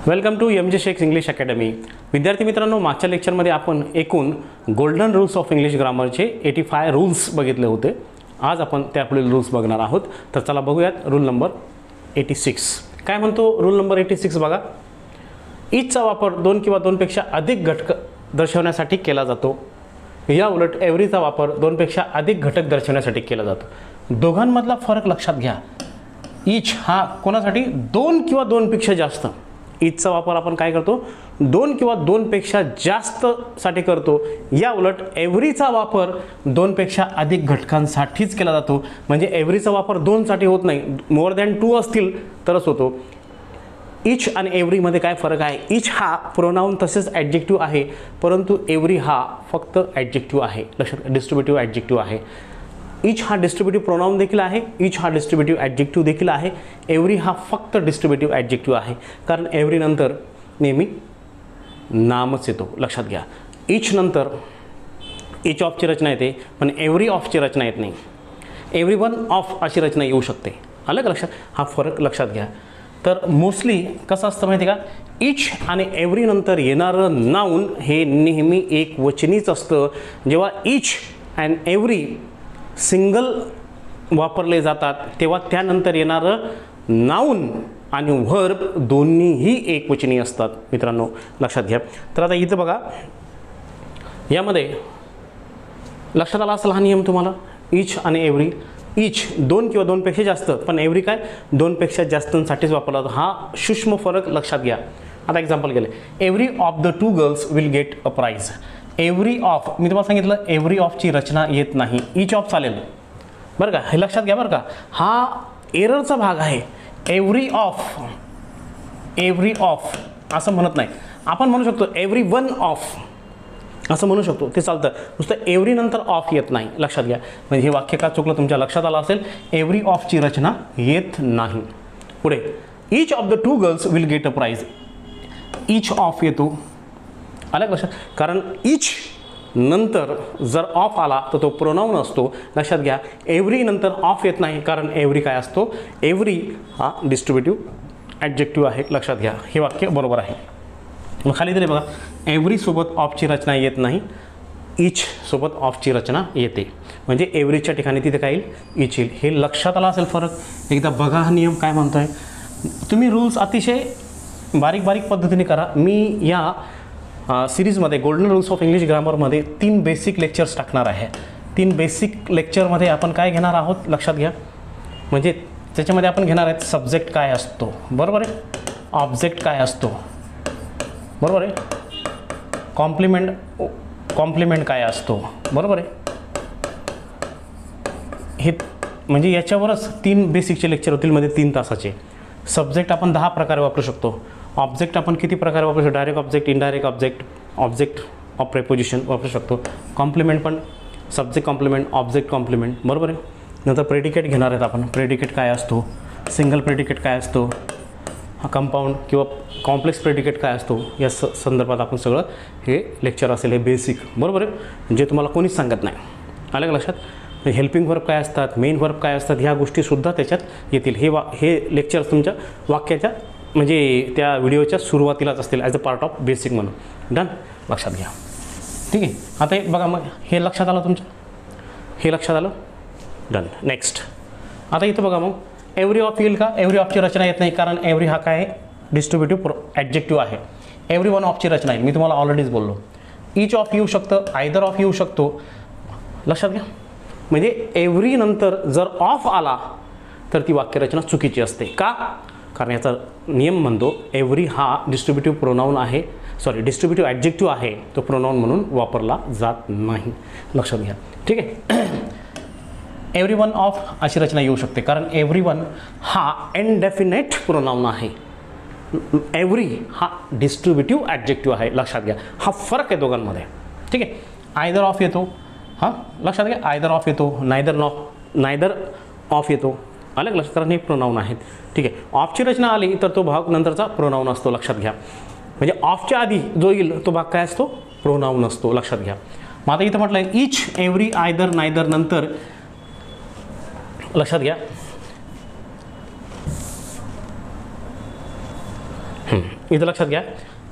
Welcome to M J Shakes English academy. विद्यार्थी मित्रांनो, मागच्या लेक्चरमध्ये आपण एकूण गोल्डन रूल्स ऑफ इंग्लिश ग्रामरचे 85 रूल्स बघितले होते. आज आपण त्यापुढील रूल्स बघणार आहोत. तर चला बघूयात रूल नंबर 86 काय म्हणतो. रूल नंबर 86 बघा. इचचा वापर दोन किंवा दोनपेक्षा अधिक घटक दर्शवण्यासाठी केला जातो. या उलट एव्हरीचा वापर दोनपेक्षा अधिक घटक दर्शवण्यासाठी केला जातो. दोघांमधला फरक लक्षात घ्या. इच हा कोणासाठी दोन किंवा दोनपेक्षा जास्त. इचचा वापर आपण काय करतो, दोन किंवा दोनपेक्षा जास्त साठी करतो. या उलट एव्हरीचा वापर दोनपेक्षा अधिक घटकांसाठीच केला जातो. म्हणजे एव्हरीचा वापर दोनसाठी होत नाही, मोर दॅन टू असतील तरच होतो. इच आणि एव्हरीमध्ये काय फरक आहे. इच हा प्रोनाऊन तसेच ॲडजेक्टिव्ह आहे, परंतु एव्हरी हा फक्त ॲडजेक्टिव्ह आहे. लक्षात, डिस्ट्रीब्युटिव्ह ॲडजेक्टिव्ह आहे. इच हा डिस्ट्रीब्युटिव्ह प्रोनाऊन देखील आहे, इच हा डिस्ट्रीब्युटिव्ह ॲडजेक्टिव्ह देखील आहे. एव्हरी हा फक्त डिस्ट्रीब्युटिव्ह ॲडजेक्टिव्ह आहे, कारण एव्हरी नंतर नेहमी नामच येतो. लक्षात घ्या, इच नंतर इच ऑफची रचना येते, पण एव्हरी ऑफची रचना येत नाही. एव्हरी वन ऑफ अशी रचना येऊ शकते. आलं का लक्षात. हा फरक लक्षात घ्या. तर मोस्टली कसं असतं माहिती आहे का, इच आणि एव्हरी नंतर येणारं नाऊन हे नेहमी एक वचनीच असतं. जेव्हा इच अँड एव्हरी सिंगल वापरले जातात तेव्हा त्यानंतर येणारं नाऊन आणि व्हर्ब दोन्हीही एकवचनी असतात. मित्रांनो लक्षात घ्या. तर आता इथं बघा, यामध्ये लक्षात आला असेल हा नियम तुम्हाला. इच आणि एव्हरी. इच दोन किंवा दोनपेक्षा जास्त, पण एव्हरी काय दोनपेक्षा जास्तांसाठीच वापरला जातो. हा सूक्ष्म फरक लक्षात घ्या. आता एक्झाम्पल केले, every of the 2 girls will get a prize. Every of, मी तुम्हाला सांगितलं एव्हरी ऑफची रचना येत नाही, इच ऑफ चालेल बरं का. हे लक्षात घ्या बरं का, हा एररचा भाग आहे. एव्हरी ऑफ, एव्हरी ऑफ असं म्हणत नाही आपण. म्हणू शकतो एव्हरी वन ऑफ असं म्हणू शकतो, ते चालतं. नुसतं एव्हरी नंतर ऑफ येत नाही. लक्षात घ्या. म्हणजे हे वाक्य का चुकलं तुमच्या लक्षात आलं असेल. एव्हरी ऑफची रचना येत नाही. पुढे, इच of the 2 girls will get a price. Each of येतो. आलं लक्षात, कारण इच नंतर जर ऑफ आला तर तो प्रोनाऊन असतो. लक्षात घ्या, एव्हरी नंतर ऑफ येत नाही, कारण एव्हरी काय असतो, एव्हरी हा डिस्ट्रीब्युटिव्ह ॲडजेक्टिव्ह आहे. लक्षात घ्या, हे वाक्य बरोबर आहे. मग खाली तरी बघा, एव्हरी सोबत ऑफची रचना येत नाही, इच सोबत ऑफची रचना येते. म्हणजे एव्हरीच्या ठिकाणी तिथे काय येईल, इच येईल. हे लक्षात आला असेल फरक. एकदा बघा हा नियम काय म्हणतोय. तुम्ही रूल्स अतिशय बारीक बारीक पद्धतीने करा. मी या सिरीजमध्ये गोल्डन रूल्स ऑफ इंग्लिश ग्रामरमध्ये 3 बेसिक लेक्चर्स टाकणार आहे. 3 बेसिक लेक्चरमध्ये आपण काय घेणार आहोत लक्षात घ्या. म्हणजे त्याच्यामध्ये आपण घेणार आहेत सब्जेक्ट काय असतो, बरोबर आहे, ऑब्जेक्ट काय असतो, बरोबर आहे, कॉम्प्लिमेंट काय असतो, बरोबर आहे. हे म्हणजे याच्यावरच 3 बेसिकचे लेक्चर होतील, मध्ये 3 तासाचे. सब्जेक्ट आपण 10 प्रकारे वापरू शकतो. ऑब्जेक्ट आपण किती प्रकारे वापरू शकतो, direct object, indirect object, object of preposition वापरू शकतो. कॉम्प्लिमेंट पण सब्जेक्ट कॉम्प्लिमेंट, ऑब्जेक्ट कॉम्प्लिमेंट, बरोबर आहे. नंतर प्रेडिकेट घेणार आहेत आपण. प्रेडिकेट काय असतो, सिंगल प्रेडिकेट काय असतो, कंपाऊंड किंवा कॉम्प्लेक्स प्रेडिकेट काय असतो, या संदर्भात आपण सगळं हे लेक्चर असेल. हे बेसिक बरोबर आहे, जे तुम्हाला कोणीच सांगत नाही. आलं का लक्षात. हेल्पिंग वर्ब काय असतात, मेन वर्ब काय असतात, ह्या गोष्टीसुद्धा त्याच्यात येतील. हे लेक्चर्स तुमच्या वाक्याच्या म्हणजे त्या व्हिडिओच्या सुरुवातीलाच असतील, as a part of basic म्हणून. डन, लक्षात घ्या. ठीक आहे. आता हे बघा, मग हे लक्षात आलं तुमच्या, हे लक्षात आलं. डन. नेक्स्ट, आता इथं बघा, मग एव्हरी ऑफ येईल का. एव्हरी ऑफची रचना येत नाही, कारण एव्हरी हा काय डिस्ट्रीब्युटिव्ह ॲडजेक्टिव्ह आहे. एव्हरी वन ऑफची रचना येईल, मी तुम्हाला ऑलरेडीच बोललो. इच ऑफ येऊ शकतं, आयदर ऑफ येऊ शकतो. लक्षात घ्या. म्हणजे एव्हरी नंतर जर ऑफ आला तर ती वाक्यरचना चुकीची असते. का, कारण याचा नियम म्हणतो एव्हरी हा डिस्ट्रीब्युटिव्ह प्रोनाऊन आहे, सॉरी डिस्ट्रीब्युटिव्ह ॲडजेक्टिव्ह आहे, तो प्रोनाऊन म्हणून वापरला जात नाही. लक्षात घ्या. ठीक आहे. एव्हरी वन ऑफ अशी रचना येऊ शकते, कारण एव्हरी वन हा इनडेफिनेट प्रोनाऊन आहे. एव्हरी हा डिस्ट्रीब्युटिव्ह ॲडजेक्टिव्ह आहे. लक्षात घ्या, हा फरक आहे दोघांमध्ये. ठीक आहे. आयदर ऑफ येतो, हां लक्षात घ्या, आयदर ऑफ येतो, नायदर ऑफ येतो. अलग लक्षात, कारण हे प्रोनाऊन आहेत. ठीक आहे. ऑफची रचना आली तर तो भाग नंतरचा प्रोनाऊन असतो. लक्षात घ्या. म्हणजे ऑफच्या आधी जो येईल तो भाग काय असतो, प्रोनाऊन असतो. लक्षात घ्या. मग आता इथं म्हटलं आहे इच, एव्हरी, आयदर, नायदर नंतर. लक्षात घ्या, इथं लक्षात घ्या,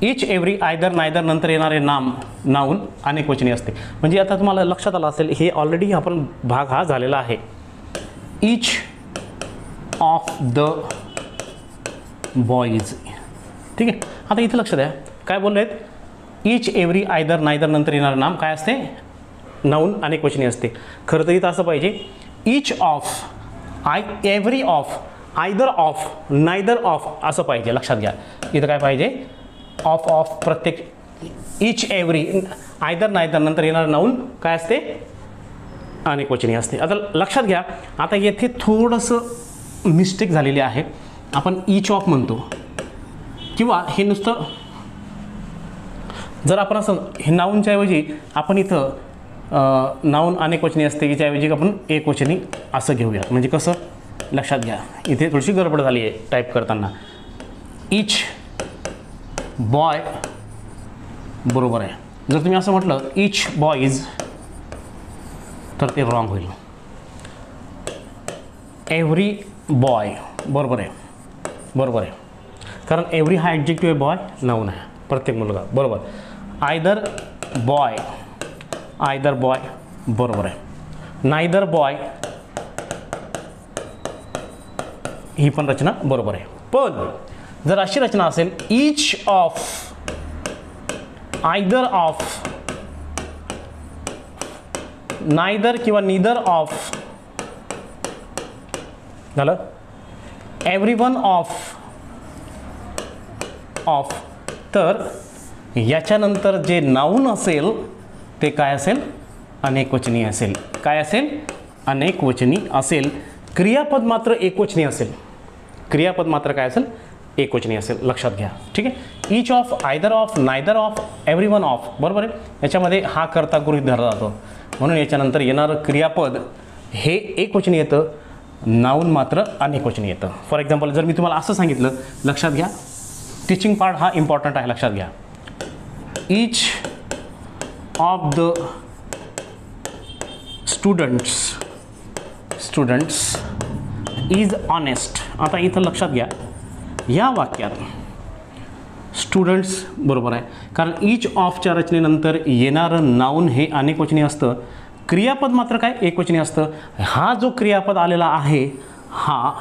इच एव्हरी आयदर नायदर नंतर येणारे नाऊन अनेक वचनी असते. म्हणजे आता तुम्हाला लक्षात आलं असेल, हे ऑलरेडी आपण भाग हा झालेला आहे. इच ऑफ द बॉईज. ठीक आहे. आता इथं लक्षात द्या काय बोलले आहेत, इच एव्हरी आयदर नायदर नंतर येणारं नाम काय असते, नाऊन अनेक वचनी असते. खरं तर इथं असं पाहिजे, each of, every of, either of, neither of असं पाहिजे. लक्षात घ्या इथं काय पाहिजे, ऑफ प्रत्येक, इच एव्हरी आयदर नायदर नंतर येणारं नाऊन काय असते, अनेक वचनी असते. आता लक्षात घ्या, आता येथे थोडंसं मिस्टेक झालेली आहे. आपण इच ऑफ म्हणतो किंवा हे नुसतं, जर आपण असं हे नाऊनच्या ऐवजी आपण इथं नाऊन अनेक वचनी असते याच्याऐवजी आपण एक वचनी असं घेऊयात. म्हणजे कसं, लक्षात घ्या इथे थोडीशी गडबड झाली आहे टाईप करताना. इच बॉय बरोबर आहे. जर तुम्ही असं म्हटलं इच बॉईज तर ते रॉंग होईल. एव्हरी बॉय बरोबर आहे, बरोबर आहे, कारण एव्हरी हा ॲडजेक्टिव्ह आहे, बॉय नाऊन आहे, प्रत्येक मुलगा बरोबर. आयदर बॉय बरोबर आहे. नायदर बॉय ही पण रचना बरोबर आहे. पण जर अशी रचना असेल, each of, either of, neither किंवा नीदर ऑफ झालं, एव्हरीवन ऑफ, तर याच्यानंतर जे नाऊन असेल ते काय असेल, अनेक वचनी असेल. काय असेल, अनेक वचनी असेल. क्रियापद मात्र एकवचनी असेल. क्रियापद मात्र काय असेल, एकवचनी असेल. लक्षात घ्या. ठीक आहे. Each of, either of, neither of, everyone of बरोबर आहे. याच्यामध्ये हा कर्ता गृहीत धरला जातो, म्हणून याच्यानंतर येणारं क्रियापद हे एकवचनी येतं, नाऊन मात्र अनेकवचनी येतं. फॉर एक्झाम्पल जर मी तुम्हाला असं सांगितलं, लक्षात घ्या टीचिंग पार्ट हा इम्पॉर्टंट आहे, लक्षात घ्या. इच of the students is honest. आता इथं लक्षात घ्या, या वाक्यात स्टुडंट्स बरोबर आहे, कारण इच ऑफच्या रचनेनंतर येणारं नाऊन हे अनेकवचनी असतं, क्रियापद मात्र काय एकवचनी असतं. हा जो क्रियापद आलेला आहे हा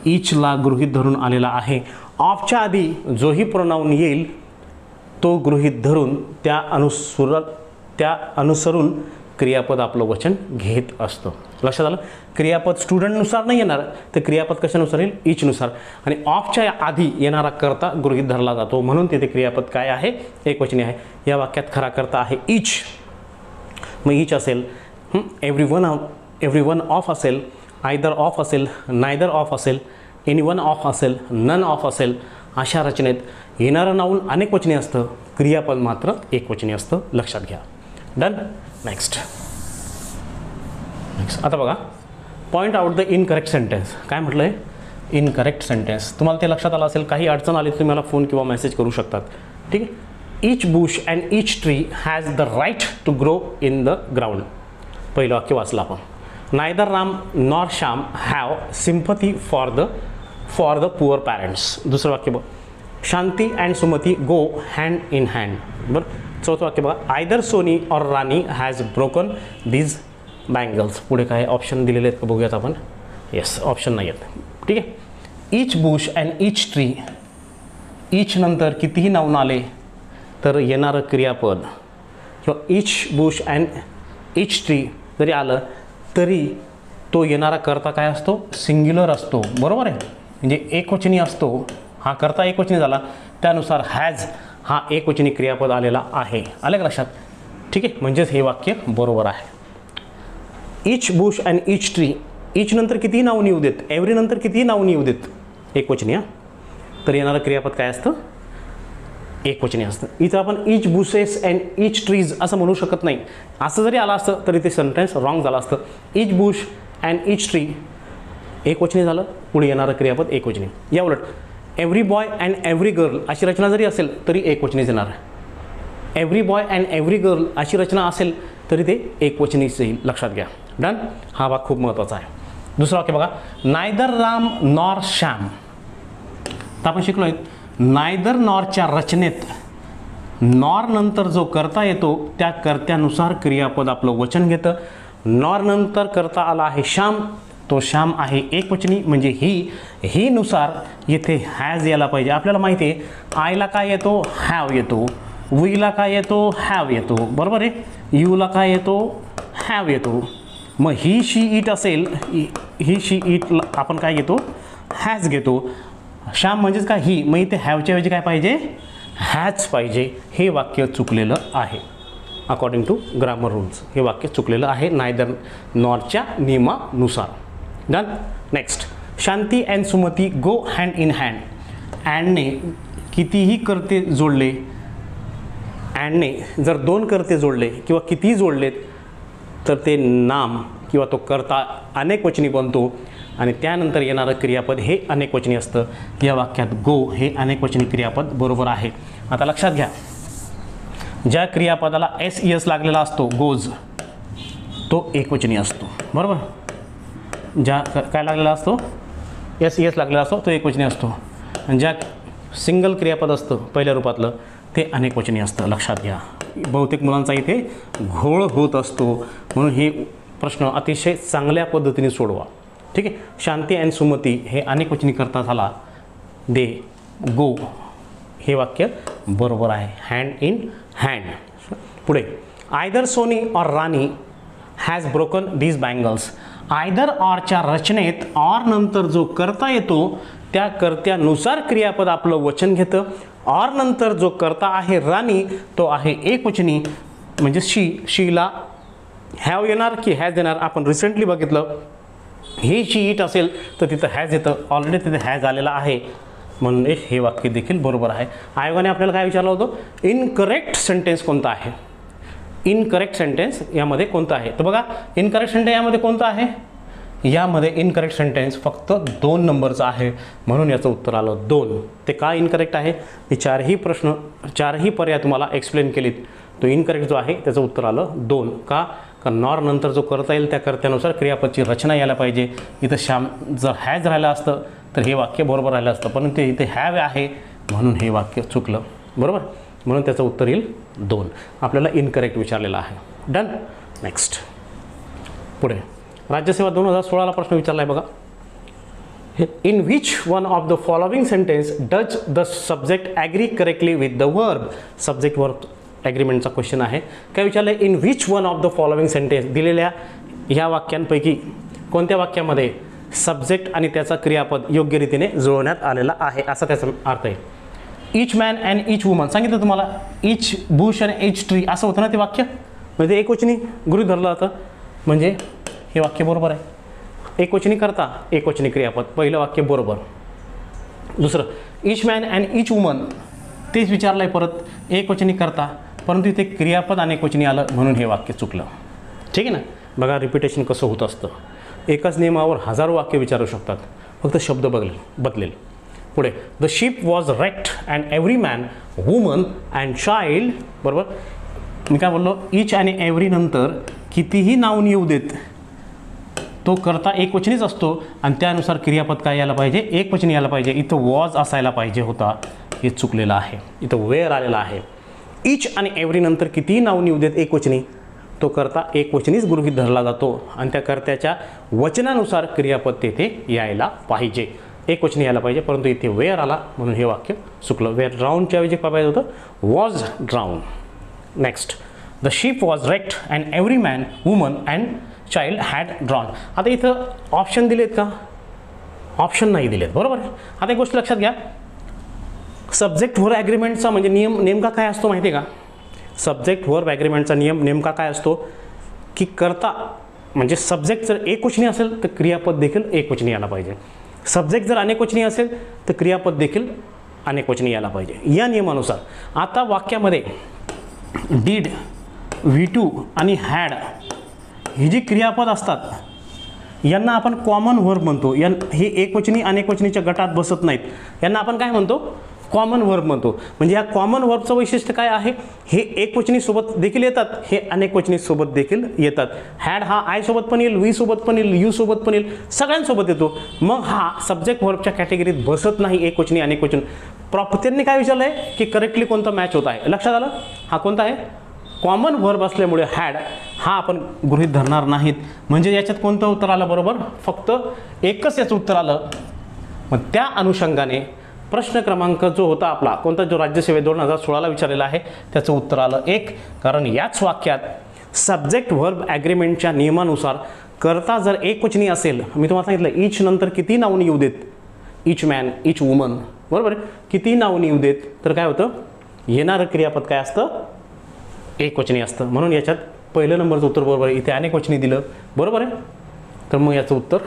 इचला गृहीत धरून आलेला आहे. ऑफच्या आधी जोही प्रोनाऊन येईल तो गृहीत धरून त्या अनुसरून क्रियापद आपलं वचन घेत असतं. लक्षात आलं. क्रियापद स्टुडंटनुसार नाही येणार, तर क्रियापद कशानुसार येईल, इचनुसार. आणि ऑफच्या आधी येणारा कर्ता गृहीत धरला जातो, म्हणून तिथे क्रियापद काय आहे, एकवचनी आहे. या वाक्यात खरा कर्ता आहे इच. मग इच असेल, एव्हरीवन ऑफ असेल, आयदर ऑफ असेल, नायदर ऑफ असेल, एनीवन ऑफ असेल, नन ऑफ असेल. अशा रचनेत येणारं नाऊन अनेकवचनी असतं, क्रियापद मात्र एकवचनी असतं. लक्षात घ्या. डन. नेक्स्ट आता बघा, point out the incorrect sentence. काय म्हटलं आहे, इनकरेक्ट सेंटेन्स. तुम्हाला ते लक्षात आलं असेल. काही अडचण आली तुम्ही मला फोन किंवा मेसेज करू शकतात. ठीक आहे. Each bush and each tree has the right to grow in the ground. पहिलं वाक्य वाचलं आपण. Neither Ram nor Shyam have sympathy for the poor parents. दुसरं वाक्य बघ, Shanti and Sumati go hand in hand. बरं. चौथं वाक्य बघा, either Soni or Rani has broken these bangles. पुढे काय ऑप्शन दिलेले आहेत का बघूयात आपण. येस, ऑप्शन नाही आहेत. ठीक आहे. Each bush and each tree, each नंतर कितीही नाऊन आले तर येणारं क्रियापद किंवा each bush and each tree जरी आलं तरी तो येणारा कर्ता काय असतो, सिंग्युलर असतो. बरोबर आहे. म्हणजे एकवचनी असतो. हा कर्ता एकवचनी झाला, त्यानुसार हॅज हा एकवचनी क्रियापद आलेला आहे. आलं का लक्षात. ठीक आहे. म्हणजेच हे वाक्य बरोबर आहे. Each bush and each tree, each नंतर कितीही नाऊन येऊ देत, एव्हरी नंतर कितीही नाऊन येऊ देत एकवचनी, तर येणारं क्रियापद काय असतं, एकवचनी असतं. इथं आपण each bushes and each trees असं म्हणू शकत नाही. असं जरी आलं असतं तरी ते सेंटेन्स रॉंग झालं असतं. Each bush and each tree एकवचनी झालं, पुढे येणारं क्रियापद एकवचनी. या उलट every boy and every girl अशी रचना जरी असेल तरी एकवचनीच येणार. Every boy and every girl अशी रचना असेल तरी ते एकवचनीच येईल. लक्षात घ्या. डन. हा भाग खूप महत्त्वाचा आहे. दुसरं वाक्य बघा, नायदर राम नॉर श्याम. तर आपण शिकलो आहे नायदर नॉरच्या रचनेत नॉर नंतर जो करता येतो त्या कर्त्यानुसार क्रियापद आपलं वचन घेतं. नॉर नंतर करता आला आहे श्याम, तो श्याम आहे एकवचनी, म्हणजे ही नुसार येथे हॅज यायला पाहिजे. आपल्याला माहिती आहे आयला काय येतो, हॅव येतो. वीला काय येतो, हॅव येतो. बरोबर आहे. यूला काय येतो, हॅव येतो. मग ही शी इट असेल, ही शी इट आपण काय घेतो, हॅज घेतो. श्याम म्हणजेच काय ही, मग इथे हॅवच्या ऐवजी काय पाहिजे, हॅज पाहिजे. हे वाक्य चुकलेलं आहे अकॉर्डिंग टू ग्रामर रूल्स. हे वाक्य चुकलेलं आहे नायदर नॉरच्या नियमानुसार. Done. Next, Shanti and Sumati go hand in hand. अँडने कितीही करते जोडले, अँडने जर दोन करते जोडले किंवा कितीही जोडलेत तर ते नाम किंवा तो कर्ता अनेक वचनी बनतो आणि त्यानंतर येणारं क्रियापद हे अनेक वचनी असतं. या वाक्यात गो हे अनेक वचनी क्रियापद बरोबर आहे. आता लक्षात घ्या, ज्या क्रियापदाला एस लागलेला असतो गोज, तो एकवचनी असतो. बरोबर. ज्या काय लागलेला असतो, एस लागलेला असतो, तो एकवचनी असतो. आणि ज्या सिंगल क्रियापद असतं पहिल्या रूपातलं ते अनेकवचनी असतं. लक्षात घ्या, बहुतेक मुलांचा इथे घोळ होत असतो, म्हणून हे प्रश्न अतिशय चांगल्या पद्धतीने सोडवा. ठीक आहे. शांती अँड सुमती हे अनेकवचनी करता झाला, दे गो हे वाक्य बरोबर आहे. Hand in hand. पुढे, either Soni or Rani has broken these bangles. Either ऑरच्या रचनेत ऑर नंतर जो करता येतो त्या कर्त्यानुसार क्रियापद आपलं वचन घेतं. ऑर नंतर जो करता आहे राणी तो आहे एकवचनी, म्हणजे शीला हॅव येणार की हॅज येणार. आपण रिसेंटली बघितलं, ही शी इट असेल तर तिथं हॅज येतं, ऑलरेडी तिथे हॅज आलेला आहे, म्हणून हे वाक्य देखील बरोबर आहे. आयोगाने आपल्याला काय विचारलं होतं, इनकरेक्ट सेंटेन्स कोणता आहे. इनकरेक्ट सेंटेन्स यामध्ये कोणतं आहे, तर बघा इनकरेक्ट सेंटेन्स यामध्ये कोणतं आहे, यामध्ये इनकरेक्ट सेंटेन्स फक्त 2 नंबरचा आहे, म्हणून याचं उत्तर आलं 2. ते का इनकरेक्ट आहे, हे चारही पर्याय तुम्हाला एक्सप्लेन केलीत. तो इनकरेक्ट जो आहे त्याचं उत्तर आलं 2. का, कारण नॉर नंतर जो करता येईल त्या कर्त्यानुसार क्रियापदची रचना यायला पाहिजे. इथं श्याम जर हॅज राहिलं असतं तर हे वाक्य बरोबर राहिलं असतं, परंतु इथे हॅव आहे म्हणून हे वाक्य चुकलं. बरोबर, म्हणून त्याचं उत्तर येईल 2. आपल्याला इनकरेक्ट विचारलेलं आहे. डन. नेक्स्ट, पुढे राज्यसेवा 2016ला प्रश्न विचारला आहे बघा. In which one of the following sentence does the subject agree correctly with the verb. Subject verb ॲग्रीमेंटचा क्वेश्चन आहे. काय विचारलं आहे, in which one of the following sentence. दिलेल्या ह्या वाक्यांपैकी कोणत्या वाक्यामध्ये सब्जेक्ट आणि त्याचा क्रियापद योग्य रीतीने जुळवण्यात आलेला आहे, असा त्याचा अर्थ आहे. इच मॅन अँड इच वुमन सांगितलं तुम्हाला, इच बुश आणि इच ट्री असं होतं ना ते वाक्य, म्हणजे एकवचनी गृहीत धरलं जातं, म्हणजे हे वाक्य बरोबर आहे. एकवचनी करता एकवचनी क्रियापद, पहिलं वाक्य बरोबर. दुसरं, इच मॅन अँड इच वुमन तेच विचारलं आहे परत, एकवचनी करता, परंतु इथे क्रियापद अनेकवचनी आलं म्हणून हे वाक्य चुकलं. ठीक आहे ना. बघा रिपिटेशन कसं होत असतं, एकाच नियमावर हजारो वाक्य विचारू शकतात, फक्त शब्द बदलेल. पुढे, the ship was wrecked and every man woman and child. बरोबर, मी काय बोललो, इच आणि एव्हरी नंतर कितीही नावं येऊ देत तो करता एकवचनीच असतो आणि त्यानुसार क्रियापद काय यायला पाहिजे, एकवचनी यायला पाहिजे. इथं वॉज असायला पाहिजे होता, हे चुकलेलं आहे. इथं वेअर आलेला आहे. इच आणि एव्हरी नंतर कितीही नावं येऊ देत एकवचनी, तो करता एकवचनीच गृहीत धरला जातो आणि त्या कर्त्याच्या वचनानुसार क्रियापद तेथे यायला पाहिजे, एकवचनी यायला पाहिजे, परंतु इथे वेअर आला म्हणून हे वाक्य चुकलं. वेअर ड्राऊनच्या ऐवजी काय पाहिजे होतं, was drown. Next, the ship was wrecked and every man woman and child had drawn. आता इथं ऑप्शन दिलेत का, ऑप्शन नाही दिलेत. बरोबर. आता एक गोष्ट लक्षात घ्या, सब्जेक्ट वर्ब ॲग्रीमेंटचा म्हणजे नियम नेमका काय असतो माहिती आहे का. सब्जेक्ट वर्ब ॲग्रीमेंटचा नियम नेमका काय असतो की करता म्हणजे सब्जेक्ट जर एकवचनी असेल तर क्रियापद देखील एकवचनी यायला पाहिजे, सब्जेक्ट जर अनेकवचनी असेल तर क्रियापद देखील अनेकवचनी यायला पाहिजे या नियमानुसार. आता वाक्यामध्ये डीड, व्ही टू आणि हॅड ही जी क्रियापद असतात यांना आपण कॉमन वर्ब म्हणतो. हे एकवचनी अनेकवचनीच्या गटात बसत नाहीत, यांना आपण काय म्हणतो, कॉमन वर्ब म्हणतो. म्हणजे या कॉमन वर्बचं वैशिष्ट्य काय आहे, हे एकवचनी सोबत देखील येतात, हे अनेकवचनी सोबत देखील येतात. हॅड हा आय सोबत पण येईल, वी सोबत पण येईल, यू सोबत पण येईल, सगळ्यांसोबत येतो. मग हा सब्जेक्ट वर्बच्या कॅटेगरीत बसत नाही एकवचनी अनेकवचन. त्यांनी काय विचारलं आहे की करेक्टली कोणता मॅच होत आहे. लक्षात आलं, हा कोणता आहे, कॉमन वर्ब असल्यामुळे हॅड हा आपण गृहीत धरणार नाहीत. म्हणजे याच्यात कोणतं उत्तर आलं बरोबर, फक्त एकच याचं उत्तर आलं. मग त्या अनुषंगाने प्रश्न क्रमांक जो होता आपला कोणता, जो राज्यसेवेत 2016ला विचारलेला आहे, त्याचं उत्तर आलं 1. कारण याच वाक्यात सब्जेक्ट वर्ब ॲग्रीमेंटच्या नियमानुसार करता जर एकवचनी असेल, मी तुम्हाला सांगितलं इच नंतर किती नाऊन येऊ देत, इच मॅन, इच वुमन, बरोबर, किती नाऊन येऊ देत, तर काय होतं, येणारं क्रियापद काय असतं, एकवचनी असतं. म्हणून याच्यात पहिलं नंबरचं उत्तर बरोबर आहे. इथे अनेकवचनी दिलं, बरोबर आहे, तर मग याचं उत्तर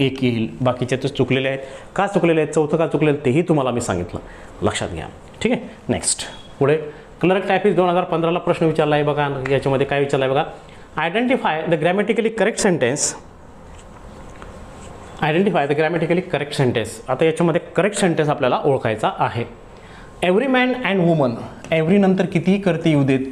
1 येईल. बाकीचे तर चुकलेले आहेत. का चुकलेले आहेत, चौथं का चुकलेलं तेही तुम्हाला मी सांगितलं, लक्षात घ्या. ठीक आहे. नेक्स्ट पुढे क्लर्क टायपिस्ट 2015ला प्रश्न विचारला आहे बघा. याच्यामध्ये काय विचारलं आहे बघा, identify the grammatically correct sentence. Identify the grammatically correct sentence. आता याच्यामध्ये करेक्ट सेंटेन्स आपल्याला ओळखायचा आहे. Every man and woman, every नंतर कितीही करते येऊ देत,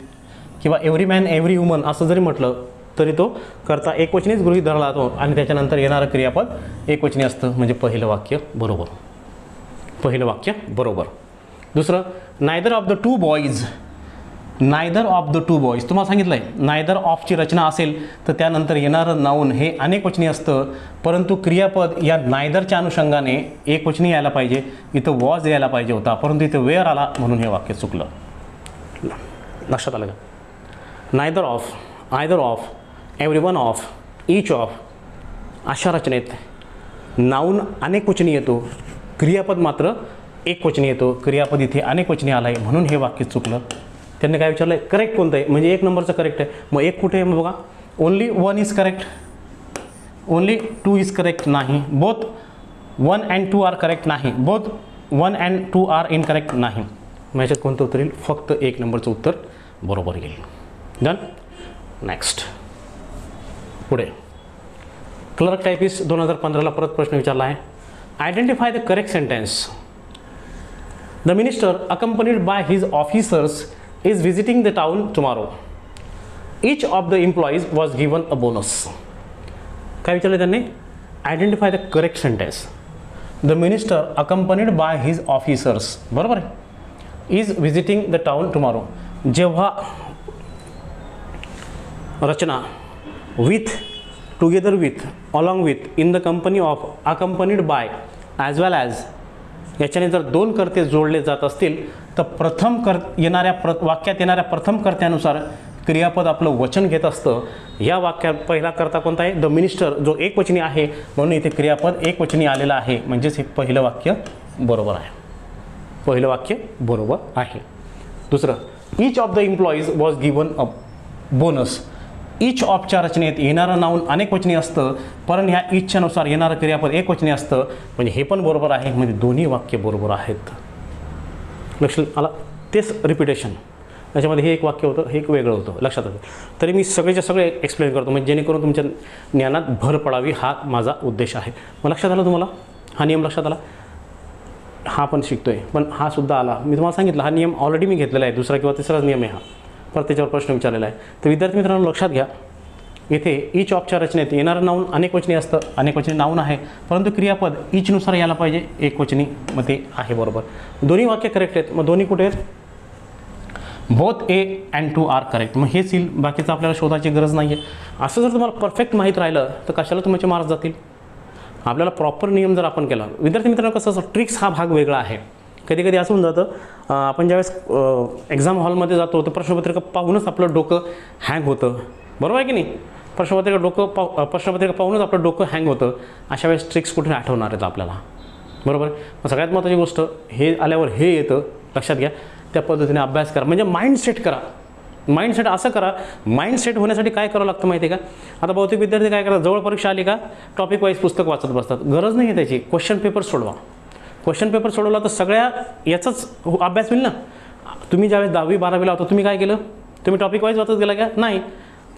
किंवा एव्हरी मॅन एव्हरी वुमन असं जरी म्हटलं तरी तो करता एकवचनीच गृहीत धरला जातो आणि त्याच्यानंतर येणारं क्रियापद एकवचनी असतं. म्हणजे पहिलं वाक्य बरोबर, पहिलं वाक्य बरोबर. दुसरं, neither of the two boys, neither of the two boys तुम्हाला सांगितलं आहे, नायदर ऑफची रचना असेल तर त्यानंतर येणारं नाऊन हे अनेकवचनी असतं, परंतु क्रियापद या नायदरच्या अनुषंगाने एकवचनी यायला पाहिजे, इथं वॉज यायला पाहिजे होता, परंतु इथं वेअर आला म्हणून हे वाक्य चुकलं. लक्षात आलं का. Neither of, either of, every one of, each of अशा रचनेत नाऊन अनेकवचनी येतो, क्रियापद मात्र एकवचनी येतो. क्रियापद इथे अनेकवचनी आलं आहे म्हणून हे वाक्य चुकलं. त्यांनी काय विचारलं आहे, करेक्ट कोणतं आहे, म्हणजे 1 नंबरचं करेक्ट आहे. मग 1 कुठे आहे मग बघा, only 1 is correct, only 2 is correct नाही, बोथ 1 अँड 2 आर करेक्ट नाही, बोथ 1 अँड 2 आर इनकरेक्ट नाही. मग याच्यात कोणतं उत्तर येईल, फक्त 1 नंबरचं उत्तर बरोबर येईल. डन. नेक्स्ट पुढे क्लर्क टायपिस्ट 2015ला परत प्रश्न विचारला आहे. Identify the correct sentence. The minister accompanied by his officers is visiting the town tomorrow. Each of the employees was given a bonus. काय विचारलं त्यांनी, identify the correct sentence. The minister accompanied by his officers, बरोबर आहे, is visiting the town tomorrow. जेव्हा रचना with, together with, along with, in the company of, accompanied bye, as well as याच्याने जर 2 कर्ते जोडले जात असतील तर प्रथम वाक्यात येणाऱ्या प्रथम कर्त्यानुसार क्रियापद आपलं वचन घेत असतं. या वाक्यात पहिला कर्ता कोणता आहे, द मिनिस्टर, जो एकवचनी आहे म्हणून इथे क्रियापद एकवचनी आलेलं आहे. म्हणजेच हे पहिलं वाक्य बरोबर आहे, पहिलं वाक्य बरोबर आहे. दुसरं, each of the employees was given a bonus. Each ऑफच्या रचनेत येणारं नाऊन अनेकवचनी असतं, पण ह्या ईचच्या नुसार येणारं क्रियापद एकवचनी असतं. म्हणजे हे पण बरोबर आहे, म्हणजे दोन्ही वाक्य बरोबर आहेत. लक्षात आला. तेच रिपिटेशन, त्याच्यामध्ये हे एक वाक्य होतं, हे एक वेगळं होतं, लक्षात आलं. तरी मी सगळेच्या सगळे एक्सप्लेन करतो म्हणजे जेणेकरून तुमच्या ज्ञानात भर पडावी, हा माझा उद्देश आहे. मग लक्षात आलं तुम्हाला, हा नियम लक्षात आला. हा पण शिकतोय, पण हा सुद्धा आला. मी तुम्हाला सांगितलं हा नियम ऑलरेडी मी घेतलेला आहे, दुसरा किंवा तिसराच नियम आहे हा, परत त्याच्यावर प्रश्न विचारलेला आहे. तर विद्यार्थी मित्रांनो लक्षात घ्या, इथे ईच ऑफच्या रचनेत येणारं नाऊन अनेकवचनी असतं, अनेकवचनी नाऊन आहे, परंतु क्रियापद ईचनुसार यायला पाहिजे एकवचनी, मग ते आहे बरोबर. दोन्ही वाक्य करेक्ट आहेत. मग दोन्ही कुठे आहेत, both A and 2 are correct. मग हेच येईल, बाकीचं आपल्याला शोधायची गरज नाही आहे. असं जर तुम्हाला परफेक्ट माहीत राहिलं तर कशाला तुमचे मार्क्स जातील. आपल्याला प्रॉपर नियम जर आपण केला. विद्यार्थी मित्रांनो कसं असं ट्रिक्स हा भाग वेगळा आहे. कधी कधी असं होऊन जातं, आपण ज्यावेळेस एक्झाम हॉलमध्ये जातो तर प्रश्नपत्रिका पाहूनच आपलं डोकं हँग होतं, बरोबर आहे की नाही. प्रश्नपत्रिका पाहूनच आपलं डोकं हँग होतं. अशा वेळेस ट्रिक्स कुठे आठवणार आहेत आपल्याला, बरोबर. मग सगळ्यात महत्त्वाची गोष्ट, हे आल्यावर हे येतं, लक्षात घ्या. त्या पद्धतीने अभ्यास करा, म्हणजे माइंडसेट करा. माइंडसेट असं करा, माइंडसेट होण्यासाठी काय करावं लागतं माहिती आहे का. आता बहुतेक विद्यार्थी काय करतात, जवळ परीक्षा आली का टॉपिक वाईज पुस्तक वाचत बसतात. गरज नाही आहे त्याची. क्वेश्चन पेपर सोडवा. क्वेश्चन पेपर सोडवला तर सगळ्या याचाच अभ्यास होईल ना. तुम्ही ज्यावेळेस 10वी 12वीला होता तुम्ही काय केलं, तुम्ही टॉपिक वाईज वाचत गेला का, नाही.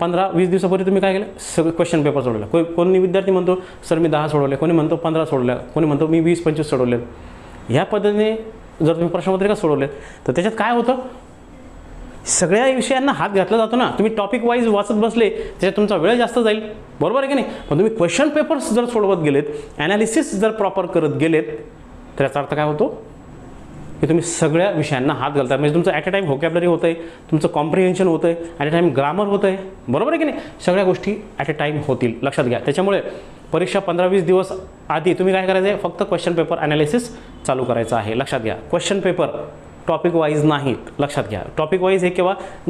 15-20 दिवसापूर्वी तुम्ही काय केलं, सगळे क्वेश्चन पेपर सोडवलं. कोणी विद्यार्थी म्हणतो सर मी 10 सोडवले, कोणी म्हणतो 15 सोडवल्या, कोणी म्हणतो मी 20-25 सोडवले. ह्या पद्धतीने जर तुम्ही प्रश्नपत्रिका सोडवले तर त्याच्यात काय होतं, सगळ्या विषयांना हात घातला जातो ना. तुम्ही टॉपिक वाईज वाचत बसले त्याच्यात तुमचा वेळ जास्त जाईल, बरोबर आहे की नाही. पण तुम्ही क्वेश्चन पेपर्स जर सोडवत गेलेत, ॲनालिसिस जर प्रॉपर करत गेलेत, तर याचा अर्थ काय होतो की तुम्ही सगळ्या विषयांना हात घालता. म्हणजे तुमचं ॲट अ टाईम व्होकॅबलरी होतं आहे, तुमचं कॉम्प्रिहेन्शन होतं आहे, ॲट अ टाईम ग्रामर होतं आहे, बरोबर आहे की नाही. सगळ्या गोष्टी ॲट अ टाईम होतील, लक्षात घ्या. त्याच्यामुळे परीक्षा 15-20 दिवस आधी तुम्ही काय करायचं आहे, फक्त क्वेश्चन पेपर ॲनालिसिस चालू करायचं आहे, लक्षात घ्या. क्वेश्चन पेपर टॉपिक वाईज नाहीत, लक्षात घ्या. टॉपिक वाईज हे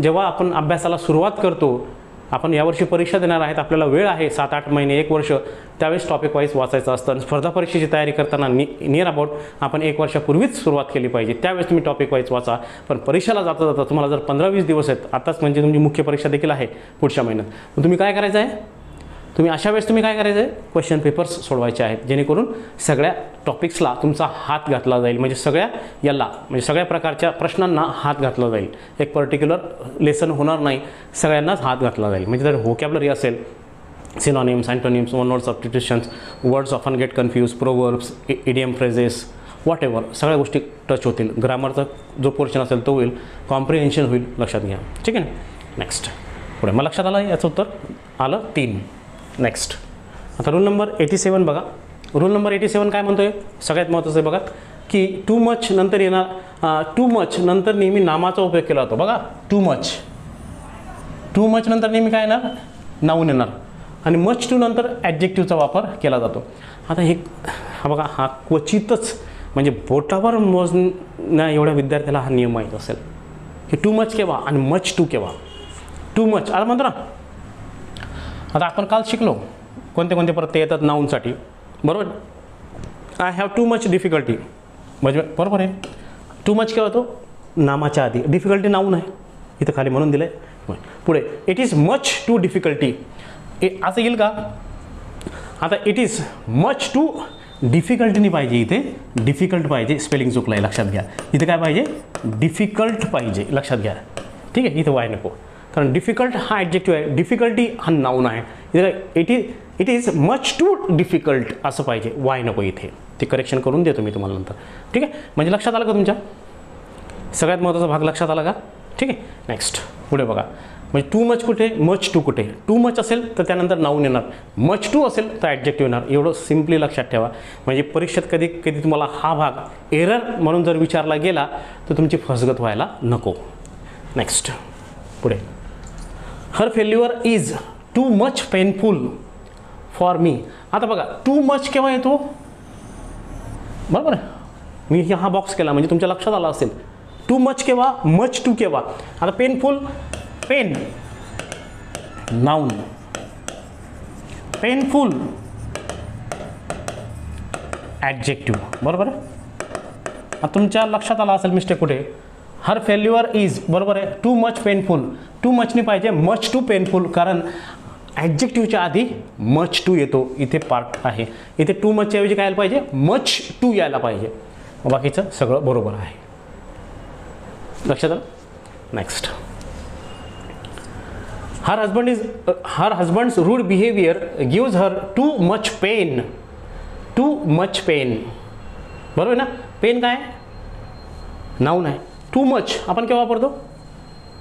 जेव्हा आपण अभ्यासाला सुरुवात करतो, आपण यावर्षी परीक्षा देणार आहेत, आपल्याला वेळ आहे 7-8 महिने 1 वर्ष, त्यावेळेस टॉपिक वाईज वाचायचं असतं. स्पर्धा परीक्षेची तयारी करताना नियर अबाउट आपण 1 वर्षापूर्वीच सुरुवात केली पाहिजे, त्यावेळेस तुम्ही टॉपिक वाईज वाचा. पण परीक्षेला जाता जाता तुम्हाला जर 15-20 दिवस आहेत, आताच म्हणजे तुमची मुख्य परीक्षा देखील आहे पुढच्या महिन्यात, तर तुम्ही काय करायचं आहे, तुम्ही अशा वेळेस तुम्ही काय करायचं आहे, क्वेश्चन पेपर्स सोडवायचे आहेत, जेणेकरून सगळ्या टॉपिक्सला तुमचा हात घातला जाईल. म्हणजे सगळ्या प्रकारच्या प्रश्नांना हात घातला जाईल. एक पर्टिक्युलर लेसन होणार नाही, सगळ्यांनाच हात घातला जाईल. म्हणजे जर व्होकॅबलरी असेल, synonyms, antonyms, one word substitutions, words often get confuse, proverbs, idiom phrases, whatever, सगळ्या गोष्टी टच होतील. ग्रामरचा जो पोर्शन असेल तो होईल, कॉम्प्रिहेन्शन होईल, लक्षात घ्या. ठीक आहे ना. नेक्स्ट पुढे मग लक्षात आलं, याचं उत्तर आलं 3. नेक्स्ट आता रूल नंबर 87 बघा. रूल नंबर 87 काय म्हणतोय, सगळ्यात महत्त्वाचं आहे बघा, की टू मच नंतर येणार, टू मच नंतर नेहमी नामाचा उपयोग केला जातो बघा. टू मच नंतर नेहमी काय येणार, नाऊन येणार, आणि मच टू नंतर ॲडजेक्टिव्हचा वापर केला जातो. आता हा बघा, हा क्वचितच म्हणजे बोटावर मोजण्या एवढ्या विद्यार्थ्याला हा नियम माहीत असेल की टू मच केव्हा आणि मच टू केव्हा. टू मच आता म्हणतो ना, आता आपण काल शिकलो कोणते कोणते प्रत्यय येतात नाऊनसाठी, बरोबर. I have too much difficulty, म्हणजे बरोबर आहे. टू मच केव्हा होतो, नामाच्या आधी. डिफिकल्टी नाऊन आहे, इथं खाली म्हणून दिलं आहे. पुढे it is much too difficulty, असं येईल का. आता it is much too difficult नाही पाहिजे, इथे डिफिकल्ट पाहिजे, स्पेलिंग चुकलं आहे, लक्षात घ्या. इथे काय पाहिजे, डिफिकल्ट पाहिजे, लक्षात घ्या. ठीक आहे, इथं वाय नको, कारण डिफिकल्ट हा ॲडजेक्टिव्ह आहे, डिफिकल्टी हा नाऊन आहे. इथे it is much too difficult असं पाहिजे, वाय नको इथे. ते करेक्शन करून देतो मी तुम्हाला नंतर. ठीक आहे, म्हणजे लक्षात आलं का तुमच्या, सगळ्यात महत्त्वाचा भाग लक्षात आला का. ठीक आहे. नेक्स्ट पुढे बघा, म्हणजे टू मच कुठे, मच टू कुठे. टू मच असेल तर त्यानंतर नाऊन येणार, मच टू असेल तर ॲडजेक्टिव्ह येणार. एवढं सिम्पली लक्षात ठेवा. म्हणजे परीक्षेत कधी तुम्हाला हा भाग एरर म्हणून जर विचारला गेला तर तुमची फसगत व्हायला नको. नेक्स्ट पुढे, her failure is too much painful for me. आता बघा, टू मच केव्हा येतो, बरोबर आहे. मी हा बॉक्स केला म्हणजे तुमच्या लक्षात आला असेल. टू मच केव्हा, मच टू केव्हा. आता painful, pain noun, painful adjective, बरोबर आहे. आता तुमच्या लक्षात आला असेल मिस्टेक कुठे, हर फेल्युअर इज, बरोबर आहे. टू मच पेनफुल, टू मचनी पाहिजे मच टू पेनफुल, कारण ॲडजेक्टिव्हच्या आधी मच टू येतो, इथे पार्ट आहे. इथे टू मचच्या ऐवजी काय यायला पाहिजे, मच टू यायला पाहिजे. बाकीचं सगळं बरोबर आहे, लक्षात आलं. Next, her husband's rude behavior gives her too much pain. Too much pain, बरोबर ना. पेन काय, नाऊन आहे. टू मच आपण केव्हा वापरतो,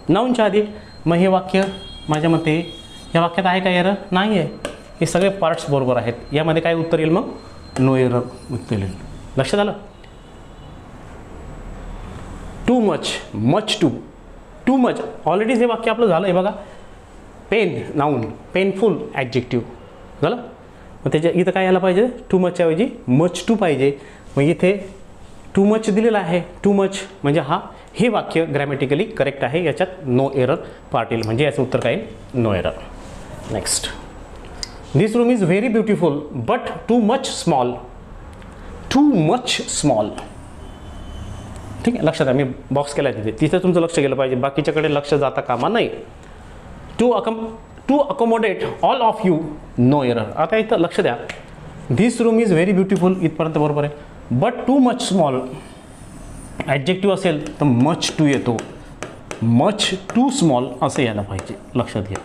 नाऊनच्या आधी. मग हे वाक्य माझ्या मते या वाक्यात आहे का एरर, नाही आहे. हे सगळे पार्ट्स बरोबर आहेत. यामध्ये काय उत्तर येईल मग, नो एरर उत्तर येईल. लक्षात आलं. Too much, much too, too much already जे वाक्य आपलं झालं आहे बघा. पेन नाऊन, पेनफुल ॲडजेक्टिव्ह झालं. मग त्याच्या इथं काय यायला पाहिजे, टू मचच्या ऐवजी मच टू पाहिजे. मग इथे टू मच दिलेलं आहे, टू मच म्हणजे हे वाक्य ग्रॅमॅटिकली करेक्ट आहे, याच्यात नो एरर पार्ट येईल. म्हणजे याचं उत्तर काय येईल, no error. Next, this room is very beautiful but too much small. Too much small, ठीक आहे. लक्षात आहे, मी बॉक्स केला आहे तिथे तुमचं लक्ष गेलं पाहिजे, बाकीच्याकडे लक्ष जाता कामा नाही. To accommodate all of you, no error. आता इथं लक्ष द्या, this room is very beautiful इथपर्यंत बरोबर आहे. But too much small adjective असेल तर मच टू येतो, मच टू स्मॉल असं यायला पाहिजे, लक्षात घ्या.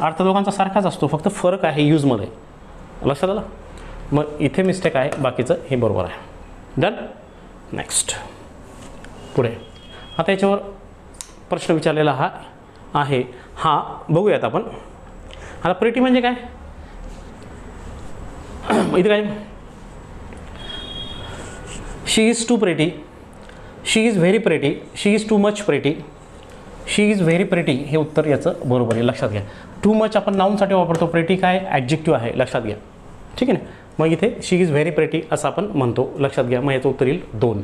अर्थ दोघांचा सारखाच असतो, फक्त फरक आहे यूजमध्ये, लक्षात आलं. मग इथे मिस्टेक आहे, बाकीचं हे बरोबर आहे. डन. नेक्स्ट. पुढे आता याच्यावर प्रश्न विचारलेला आहे हा बघूयात आपण. आता प्रिटी म्हणजे काय, इथे काय, she is too pretty, she is very pretty, she is too much pretty, she is very pretty, हे उत्तर याचं बरोबर आहे, लक्षात घ्या. टू मच आपण नाऊनसाठी वापरतो, प्रिटी काय ॲडजेक्टिव्ह आहे, लक्षात घ्या. ठीक आहे ना. मग इथे शी इज व्हेरी प्रिटी असं आपण म्हणतो, लक्षात घ्या. मग याचं उत्तर येईल 2.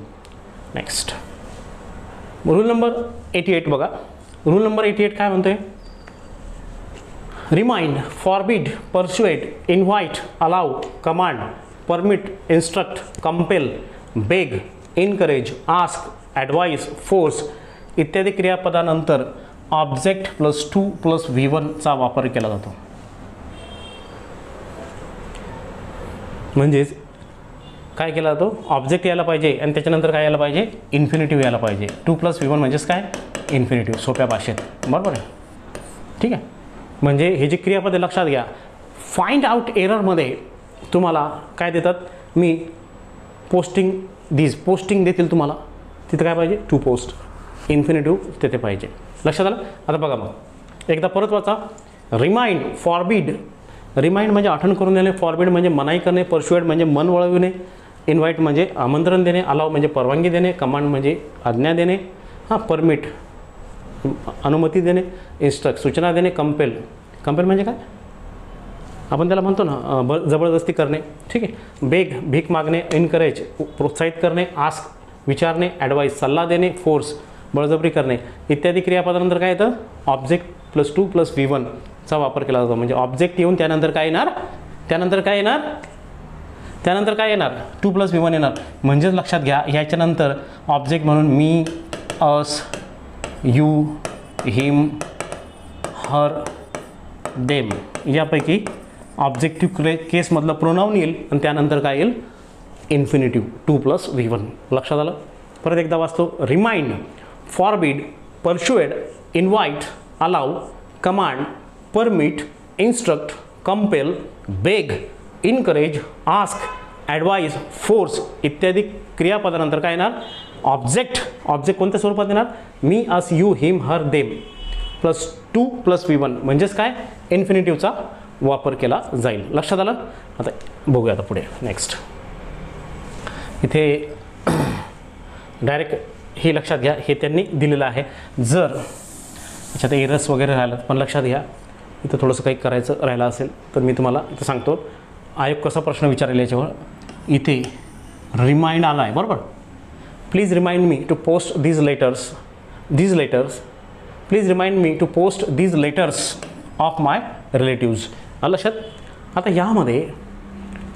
नेक्स्ट रूल नंबर 88 बघा. रूल नंबर 88 काय म्हणतोय, remind, forbid, persuade, invite, allow, command, permit, instruct, compel, beg, encourage, ask, advise, force इत्यादी क्रियापदानंतर object plus to plus V1 चा वापर केला जातो. म्हणजेच काय केला जातो, ऑब्जेक्ट यायला पाहिजे आणि त्याच्यानंतर काय यायला पाहिजे, इन्फिनिटिव्ह यायला पाहिजे. 2 + V1 म्हणजेच काय, इन्फिनिटिव्ह, सोप्या भाषेत, बरोबर आहे. ठीक आहे. म्हणजे हे जे क्रियापद लक्षात घ्या. फाइंड आउट एररमध्ये तुम्हाला काय देतात, मी पोस्टिंग पोस्टिंग देतील तुम्हाला, तिथं काय पाहिजे, टू पोस्ट, इन्फिनिटिव्ह तिथे पाहिजे, लक्षात आलं. आता बघा मग एकदा परत वाचा. रिमाइंड, फॉरबिड, रिमाइंड म्हणजे आठवण करून देणे, फॉरबिड म्हणजे मनाई करणे, परस्युएड म्हणजे मन वळविणे, इन्व्हाइट म्हणजे आमंत्रण देणे, अलाव म्हणजे परवानगी देणे, कमांड म्हणजे आज्ञा देणे, परमिट अनुमती देणे, इन्स्ट्रक्ट सूचना देणे, कंपेल म्हणजे काय, आपण त्याला म्हणतो ना जबरदस्ती करणे. ठीक आहे. बेग भीक मागणे, इनकरेज प्रोत्साहित करणे, आस्क विचारणे, ॲडवाइस सल्ला देणे, फोर्स बळजबरी करणे इत्यादी क्रियापदानंतर काय येतं, ऑब्जेक्ट प्लस 2 + V1 चा वापर केला जातो. म्हणजे ऑब्जेक्ट येऊन त्यानंतर काय येणार, त्यानंतर काय येणार 2 + V1 येणार. म्हणजेच लक्षात घ्या, ह्याच्यानंतर ऑब्जेक्ट म्हणून मी, us, you, him, her, them यापैकी ऑब्जेक्टिव्ह केसमधलं प्रोनाऊन येईल आणि त्यानंतर काय येईल, इन्फिनिटिव्ह 2 + V1. लक्षात आलं. परत एकदा वाचतो. Remind, forbid, persuade, invite, allow, command, permit, instruct, compel, beg, encourage, ask, advise, force इत्यादी क्रियापदानंतर काय येणार, ऑब्जेक्ट कोणत्या स्वरूपात येणार, me, us, you, him, her, them plus 2 + V1 म्हणजेच काय, इन्फिनिटिव्हचा वापर केला जाईल. लक्षात आलं. आता बघूया आता पुढे. नेक्स्ट इथे डायरेक्ट हे लक्षात घ्या, हे त्यांनी दिलेलं आहे. जर याच्यात एरर्स वगैरे राहिलं पण लक्षात घ्या, इथं थोडंसं काही करायचं राहिलं असेल तर मी तुम्हाला इथं सांगतो. आयोग कसा प्रश्न विचारेल याच्यावर. इथे रिमाइंड आला आहे, बरोबर. Please remind me to post these letters please remind me to post these letters of my relatives. लक्षात. आता यामध्ये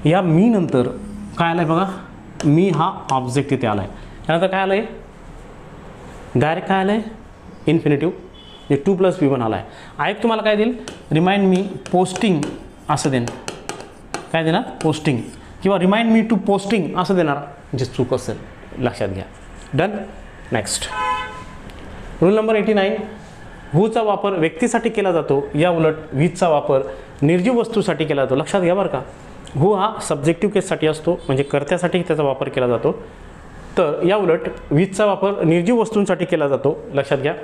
या मी नंतर काय आलं आहे बघा, मी हा ऑब्जेक्ट इथे आला आहे. त्यानंतर काय आलं आहे, डायरेक्ट काय आलं आहे, इन्फिनिटिव्ह म्हणजे 2 + V1 आला आहे. आयोग तुम्हाला काय देईल, रिमाइंड मी पोस्टिंग असं देणार, काय देणार, पोस्टिंग, किंवा रिमाइंड मी टू पोस्टिंग असं देणार, म्हणजे चूक असेल, लक्षात घ्या. डन. Next rule number 89. हूचा वापर व्यक्तीसाठी केला जातो, या उलट विथचा वापर निर्जीव वस्तूसाठी केला जातो. लक्षात घ्या बरं का. हू हा सब्जेक्टिव्ह केससाठी असतो, म्हणजे कर्त्यासाठी त्याचा वापर केला जातो. तर या उलट विथचा वापर निर्जीव वस्तूंसाठी केला जातो, लक्षात घ्या.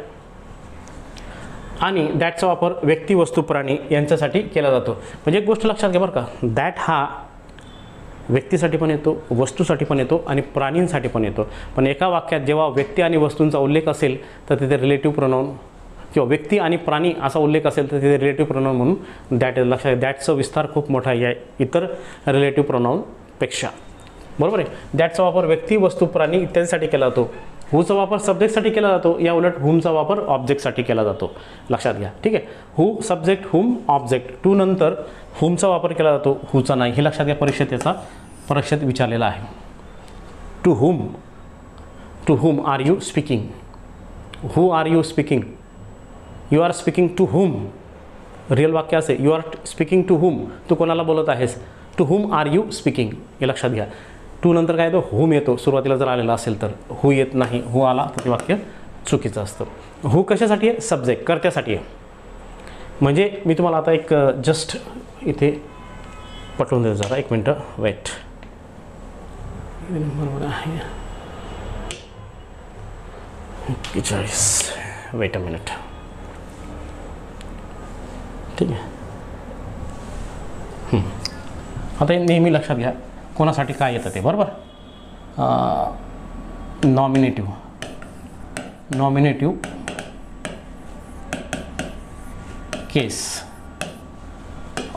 आणि दॅटचा वापर व्यक्ती, वस्तू, प्राणी यांच्यासाठी केला जातो. म्हणजे एक गोष्ट लक्षात घ्या बरं का, दॅट हा व्यक्तीसाठी पण येतो, वस्तूसाठी पण येतो आणि प्राणींसाठी पण येतो. पण एका वाक्यात जेव्हा व्यक्ती आणि वस्तूंचा उल्लेख असेल तर तिथे रिलेटिव्ह प्रोनाऊन, किंवा व्यक्ती आणि प्राणी असा उल्लेख असेल तर तिथे रिलेटिव्ह प्रोनाऊन म्हणून दॅट. लक्षात. दॅटचा विस्तार खूप मोठा आहे इतर रिलेटिव्ह प्रोनाऊनपेक्षा, बरोबर आहे. दॅटचा वापर व्यक्ती, वस्तू, प्राणी इत्यादीसाठी केला जातो. हूचा वापर सब्जेक्टसाठी केला जातो, या उलट हुमचा वापर ऑब्जेक्टसाठी केला जातो, लक्षात घ्या. ठीक आहे. हू सब्जेक्ट, हुम ऑब्जेक्ट. टू नंतर हुमचा वापर केला जातो, हूचा नाही. हे लक्षात घ्या, परीक्षेत विचारलेला आहे. To whom are you speaking, who are you speaking, you are speaking to whom. Real वाक्य असे, you are speaking to whom, तू कोणाला बोलत आहेस, to whom are you speaking, हे लक्षात घ्या. टू नंतर काय येतो, हुम येतो, सुरुवातीला जर आलेला असेल तर. हू येत नाही, हू आला तर ते वाक्य चुकीचं असतं. हू कशासाठी आहे, सब्जेक्ट, कर्त्यासाठी आहे. म्हणजे मी तुम्हाला आता एक जस्ट इथे पटवून देतो जरा, एक मिनटं वेट. बरोबर आहे. 41. Weight a minute. ठीक आहे. आता हे नेहमी लक्षात घ्या कोणासाठी काय येतं ते, बरोबर. नॉमिनेटिव्ह केस,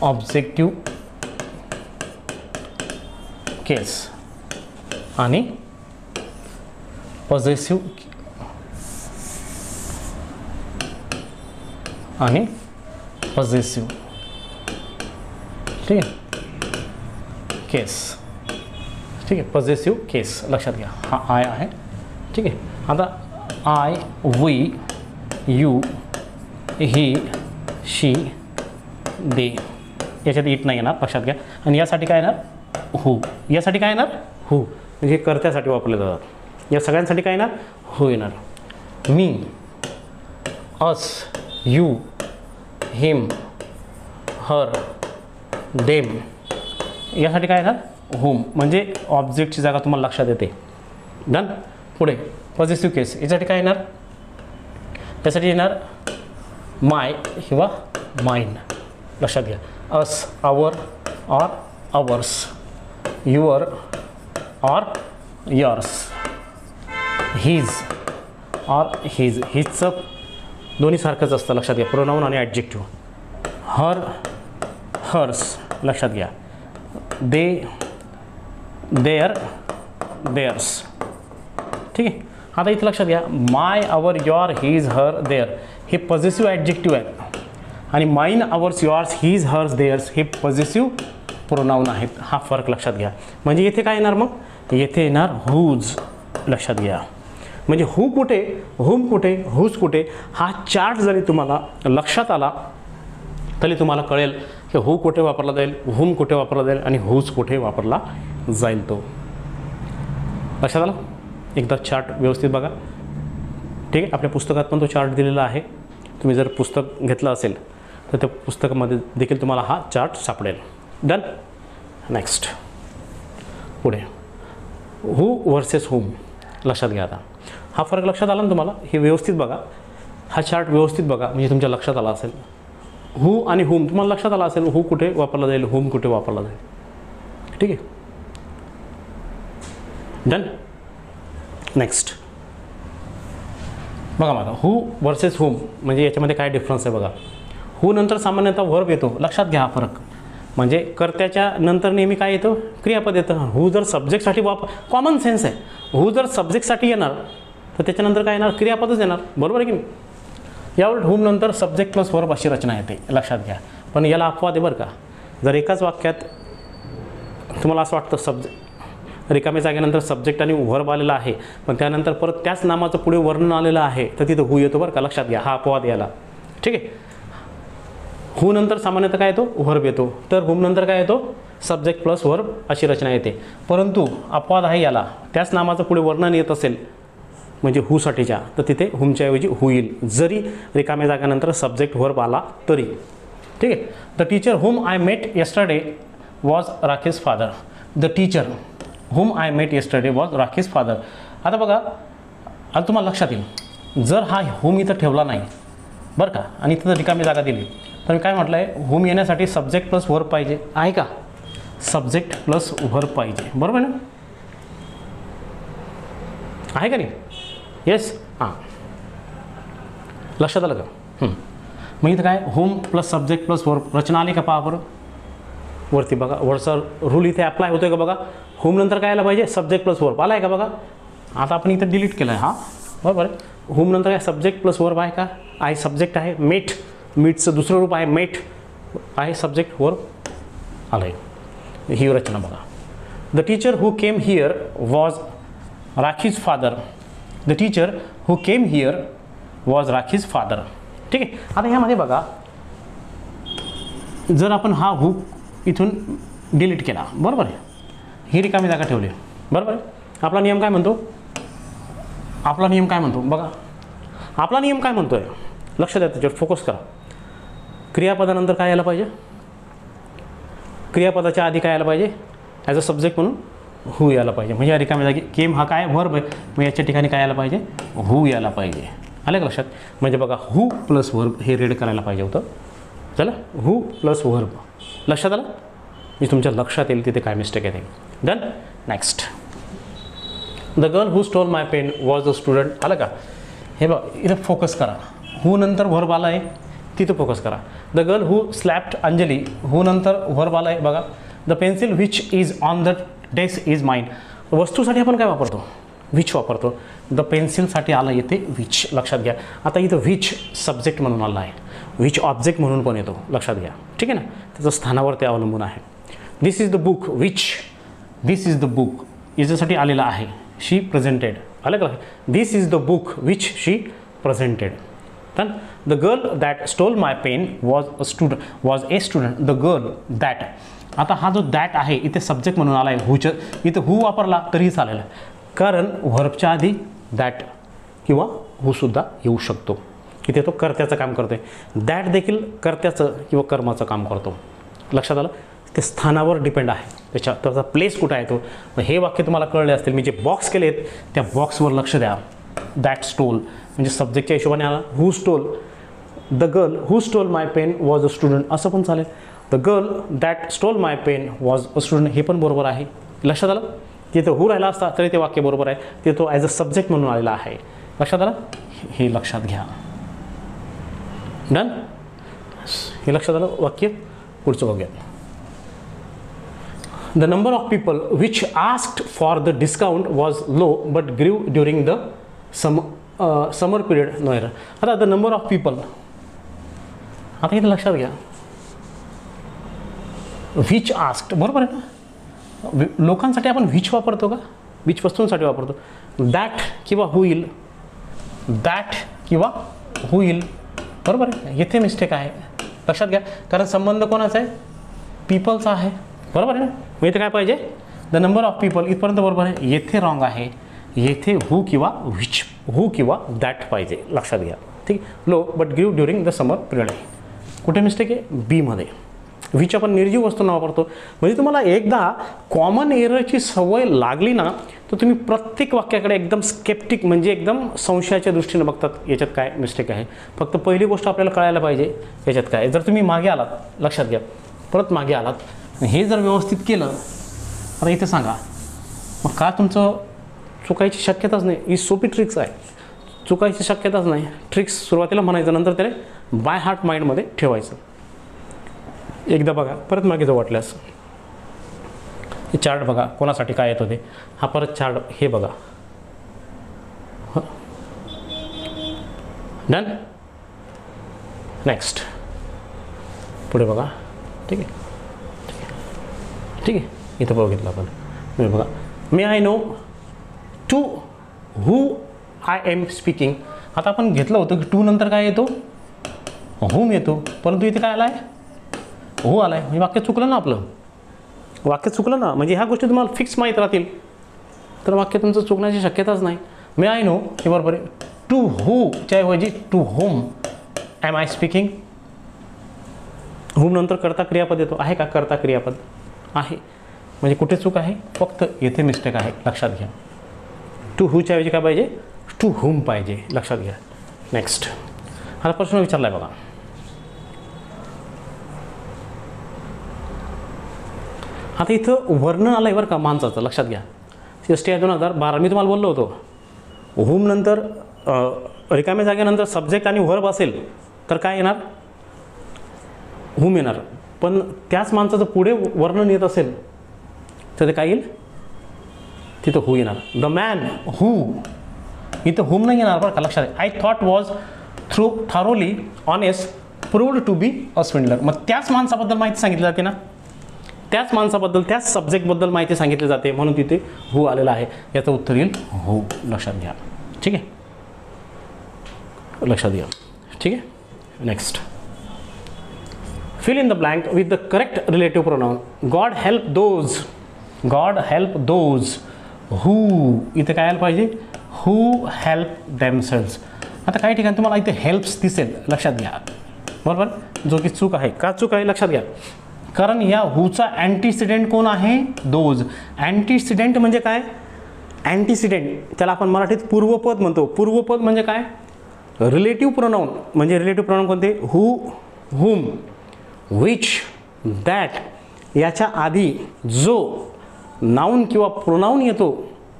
ऑब्जेक्टिव्ह केस आणि पॉझेसिव्ह ठीक आहे केस. ठीक आहे, पॉझेसिव्ह केस लक्षात घ्या. हा आय आहे. ठीक आहे. आता आय, वी, यू, ही, शी, दे याच्यात इट नाही येणार लक्षात घ्या. आणि यासाठी काय येणार? हू. यासाठी काय येणार? हू. म्हणजे कर्त्यासाठी वापरले जातात. या सगळ्यांसाठी काय येणार? हू येणार. Me, us, you, him, her, them यासाठी काय येणार? होम. म्हणजे ऑब्जेक्टची जागा तुम्हाला लक्षात येते. डन. पुढे पॉझेसिव्ह केस यासाठी काय येणार? त्यासाठी येणार माय किंवा माइन लक्षात घ्या. Us, our or ours, your or yours, his or his. हिजचं दोन्ही सारखंच असतं लक्षात घ्या, प्रोनाऊन आणि ॲडजेक्टिव्ह. हर, हर्स लक्षात घ्या. They, their, theirs. ठीक आहे. आता इथे लक्षात घ्या my, our, your, his, her, their हे पॉझेसिव्ह ॲडजेक्टिव्ह आहेत आणि mine, ours, yours, his, hers, theirs हे पॉझेसिव्ह प्रोनाऊन आहेत. हा फरक लक्षात घ्या. म्हणजे इथे काय येणार? मग येथे येणार हुज लक्षात घ्या. म्हणजे हू कुठे, हुम कुठे, हुज कुठे हा चार्ट जरी तुम्हाला लक्षात आला तरी तुम्हाला कळेल की हू कुठे वापरला जाईल, हुम कुठे वापरला जाईल आणि हुज कुठे वापरला जाईल. तो लक्षात आला? एकदा चार्ट व्यवस्थित बघा. ठीक आहे. आपल्या पुस्तकात पण तो चार्ट दिलेला आहे. तुम्ही जर पुस्तक घेतलं असेल तर त्या पुस्तकामध्ये देखील तुम्हाला हा चार्ट सापडेल. डन. नेक्स्ट पुढे हू वर्सेस हुम लक्षात घ्या. आता हा फरक लक्षात आला ना तुम्हाला? हे व्यवस्थित बघा. हा चार्ट व्यवस्थित बघा म्हणजे तुमच्या लक्षात आला असेल. हू आणि हुम तुम्हाला लक्षात आला असेल. हू कुठे वापरला जाईल, हुम कुठे वापरला जाईल. ठीक आहे. डन. नेक्स्ट बघा माझा हू वर्सेस हुम म्हणजे याच्यामध्ये काय डिफरन्स आहे बघा. हू नंतर सामान्यतः व्हर्ब येतो. लक्षात घ्या हा फरक. म्हणजे कर्त्याच्या नंतर नेहमी काय येतं? क्रियापद येतं. हू जर सब्जेक्टसाठी कॉमन सेन्स आहे. हू जर सब्जेक्टसाठी येणार तर त्याच्यानंतर काय येणार? क्रियापदच येणार. बरोबर आहे की नाही? यावर हुम नंतर सब्जेक्ट प्लस व्हर्ब अशी रचना येते. लक्षात घ्या. पण याला अपवाद आहे बरं का. जर एकाच वाक्यात तुम्हाला असं वाटतं रिकाम्या जागेनंतर सब्जेक्ट आणि व्हर्ब आलेला आहे पण त्यानंतर परत त्याच नामाचं पुढे वर्णन आलेलं आहे तर तिथं हू येतो बरं का. लक्षात घ्या. हा अपवाद याला. ठीक आहे. हू नंतर सामान्यतः काय येतो? व्हर्ब येतो. तर हुम नंतर काय येतो? सब्जेक्ट प्लस व्हर्ब अशी रचना येते. परंतु अपवाद आहे याला. त्याच नामाचं पुढे वर्णन येत असेल म्हणजे हूसाठीच्या तर तिथे हुमच्याऐवजी हू येईल. जरी रिकाम्या जागानंतर सब्जेक्ट व्हर्ब आला तरी. ठीक आहे. The teacher hmm I met yesterday was Rakesh father. The teacher hmm I met yesterday was Rakesh father. आता बघा आता तुम्हाला लक्षात येईल जर हा हुम इथं ठेवला नाही बरं का आणि इथं रिकामी जागा दिली तर मी काय म्हटलं आहे? हुम येण्यासाठी सब्जेक्ट प्लस व्हर्ब पाहिजे आहे का? सब्जेक्ट प्लस व्हर्ब पाहिजे. बरोबर ना? आहे का नाही? येस. हां लक्षात आलं का? मग इथं काय? हुम प्लस सब्जेक्ट प्लस वर्ब रचना आली का? पहा बरं वरती बघा. वरचा रूल इथे अप्लाय होतोय का बघा. हुम नंतर काय आला पाहिजे? सब्जेक्ट प्लस वर्ब आला आहे का बघा. आता आपण इथं डिलीट केलं आहे. हां बरोबर आहे. हुम नंतर काय? सब्जेक्ट प्लस वर्ब आहे का? आहे. सब्जेक्ट आहे. मेट. मीटचं दुसरं रूप आहे मेट आहे. सब्जेक्ट वर्ब आलं आहे. ही रचना बघा. The teacher who came here was rakhis father. The teacher who came here was rakhis father. ठीक आहे. आता ह्यामध्ये बघा जर आपण हा हू इथून डिलीट केला बरोबर आहे. ही रिकामी जागा ठेवली बरोबर आहे. आपला नियम काय म्हणतो? आपला नियम काय म्हणतो बघा. आपला नियम काय म्हणतोय? लक्ष द्या त्याच्यावर फोकस करा. क्रियापदानंतर काय यायला पाहिजे? क्रियापदाच्या आधी काय यायला पाहिजे? ॲज अ सब्जेक्ट म्हणून हू यायला पाहिजे. म्हणजे या रिकाम्या जागी केम हा काय वर्ब आहे, मग याच्या ठिकाणी काय यायला पाहिजे, हू यायला पाहिजे. आलं का लक्षात. म्हणजे बघा हू प्लस वर्ब हे रेड करायला पाहिजे होतं. चला हू प्लस वर्ब लक्षात आलं. मी तुमच्या लक्षात येईल तिथे काय मिस्टेक आहे ते. Done. Next. The girl who stole my pen was a student. आलं का. हे बघ इथं फोकस करा. हू नंतर वर्ब आला आहे तिथं फोकस करा. द गर्ल हू स्लॅप्ड अंजली, हू नंतर वर्ब आला आहे बघा. The pencil which is on the desk is mine. वस्तूसाठी आपण काय वापरतो, विच वापरतो. द पेन्सिलसाठी आलं येते विच, लक्षात घ्या. आता इथं विच सब्जेक्ट म्हणून आला आहे, विच ऑब्जेक्ट म्हणून पण येतो, लक्षात घ्या. ठीक आहे ना. त्याचं स्थानावर ते अवलंबून आहे. This is the book which, this is the book याच्यासाठी आलेलं आहे शी प्रेझेंटेड. आलं का. This is the book which she presented. Done. The girl that stole my pen was a student, was a student. The girl that. आता हा जो that आहे इथे सब्जेक्ट म्हणून आला आहे हूच्या, इथे हू वापरला तरीही चालेल, कारण व्हर्बच्या आधी दॅट किंवा हूसुद्धा येऊ शकतो. इथे तो कर्त्याचं काम करतो आहे. दॅट देखील कर्त्याचं किंवा कर्माचं काम करतो. लक्षात आलं. ते स्थानावर डिपेंड आहे, त्याचा प्लेस कुठं आहे तो. हे वाक्य तुम्हाला कळले असतील. मी जे बॉक्स केले आहेत त्या बॉक्सवर लक्ष द्या. दॅट स्टोल म्हणजे सब्जेक्टच्या हिशोबाने आला. Who stole. The girl who stole my pen was a student असं पण चालेल. The girl that stole my pen was a student हे पण बरोबर आहे. लक्षात आलं. तिथं हू राहिला असता तरी ते वाक्य बरोबर आहे. ते तो ॲज अ सब्जेक्ट म्हणून आलेला आहे. लक्षात आलं. हे लक्षात घ्या. डन. हे लक्षात आलं. वाक्य पुढचं बघूया. The number of people which asked for the discount was low but grew during the summer period. No error. आता the number of people, आता इथे लक्षात घ्या. which asked बरोबर आहे ना. लोकांसाठी आपण which वापरतो का, which वस्तूंसाठी वापरतो. that किंवा होईल, that किंवा होईल, बरोबर आहे. येथे मिस्टेक आहे, लक्षात घ्या. कारण संबंध कोणाचा आहे, पीपलचा आहे, बरोबर आहे ना. मग इथे काय पाहिजे, द नंबर ऑफ पीपल इथपर्यंत बरोबर आहे. येथे रॉंग आहे. येथे हू किंवा विच, हू किंवा दॅट पाहिजे, लक्षात घ्या. ठीक. लो बट ग्रीव ड्युरिंग द समर पिरियड आहे. कुठे मिस्टेक आहे, बीमध्ये. विच आपण निर्जीव वस्तूंना वापरतो. म्हणजे तुम्हाला एकदा कॉमन एररची सवय लागली ना तर तुम्ही प्रत्येक वाक्याकडे एकदम स्केप्टिक म्हणजे एकदम संशयाच्या दृष्टीने बघतात. याच्यात काय मिस्टेक आहे. फक्त पहिली गोष्ट आपल्याला कळायला पाहिजे याच्यात काय. जर तुम्ही मागे आलात, लक्षात घ्या, परत मागे आलात, हे जर व्यवस्थित केलं, आता इथे सांगा, मग का तुमचं चुकायची शक्यताच नाही. ही सोपी ट्रिक्स आहे, चुकायची शक्यताच नाही. ट्रिक्स सुरुवातीला म्हणायचं, नंतर त्याला बाय हार्ट माइंडमध्ये ठेवायचं. एकदा बघा, परत मागे जाऊ वाटल्यास. हे चार्ट बघा कोणासाठी काय येत होते. हा परत चार्ट हे बघा. डन. नेक्स्ट पुढे बघा. ठीक आहे, ठीक आहे. इथं बघितलं आपण. मी बघा, may I know to who I am speaking. आता आपण घेतलं होतं की टू नंतर काय येतो, हुम येतो, परंतु इथे काय आला आहे, हू आला आहे. म्हणजे वाक्य चुकलं ना, आपलं वाक्य चुकलं ना. म्हणजे ह्या गोष्टी तुम्हाला फिक्स माहीत राहतील तर वाक्य तुमचं चुकण्याची शक्यताच नाही. मे आय नो हे बरोबर आहे. टू हूच्या ऐवजी to whom am I speaking. Whom नंतर कर्ता क्रियापद येतो. आहे का कर्ता क्रियापद आहे. म्हणजे कुठे चूक आहे, फक्त येथे मिस्टेक आहे, लक्षात घ्या. टू हूच्या ऐवजी काय पाहिजे, टू हुम पाहिजे, लक्षात घ्या. नेक्स्ट. आता प्रश्न विचारला आहे बघा. आता इथं वर्णन आलं आहे बरं का माणसाचं, लक्षात घ्या. CSTI 2012 मी तुम्हाला बोललो होतो, हुम नंतर रिकाम्या जागेनंतर सब्जेक्ट आणि व्हर्ब असेल तर काय येणार, हुम येणार. पण त्याच माणसाचं पुढे वर्णन येत असेल तर ते काय येईल, तिथं हू येणार. द मॅन हू, इथं हुम नाही येणार बरं का, लक्षात आहे. I thought was thoroughly honest proved to be a swindler. मग त्याच माणसाबद्दल माहिती सांगितली जाते ना, त्याच माणसाबद्दल त्याच सब्जेक्टबद्दल माहिती सांगितली जाते, म्हणून तिथे हू आलेला आहे. याचं उत्तर येईल हो, लक्षात घ्या. ठीक आहे, लक्षात घ्या. ठीक आहे. Next. fill in the blank with the correct relative pronoun. God help those, God help those who, इथे काय आलं पाहिजे, who help themselves. आता काही ठिकाणी तुम्हाला इथे हेल्प्स दिसेल, लक्षात घ्या, बरोबर. जो की चूक आहे. का चूक आहे लक्षात घ्या. कारण या हूचा अँटीसिडेंट कोण आहे? दोज. अँटीसिडेंट म्हणजे काय? अँटीसिडेंट त्याला आपण मराठीत पूर्वपद म्हणतो. पूर्वपद म्हणजे काय? Relative pronoun. म्हणजे रिलेटिव्ह प्रोनाऊन कोणते? हू, हुम, विच, दॅट याच्या आधी जो नाऊन किंवा प्रोनाऊन येतो,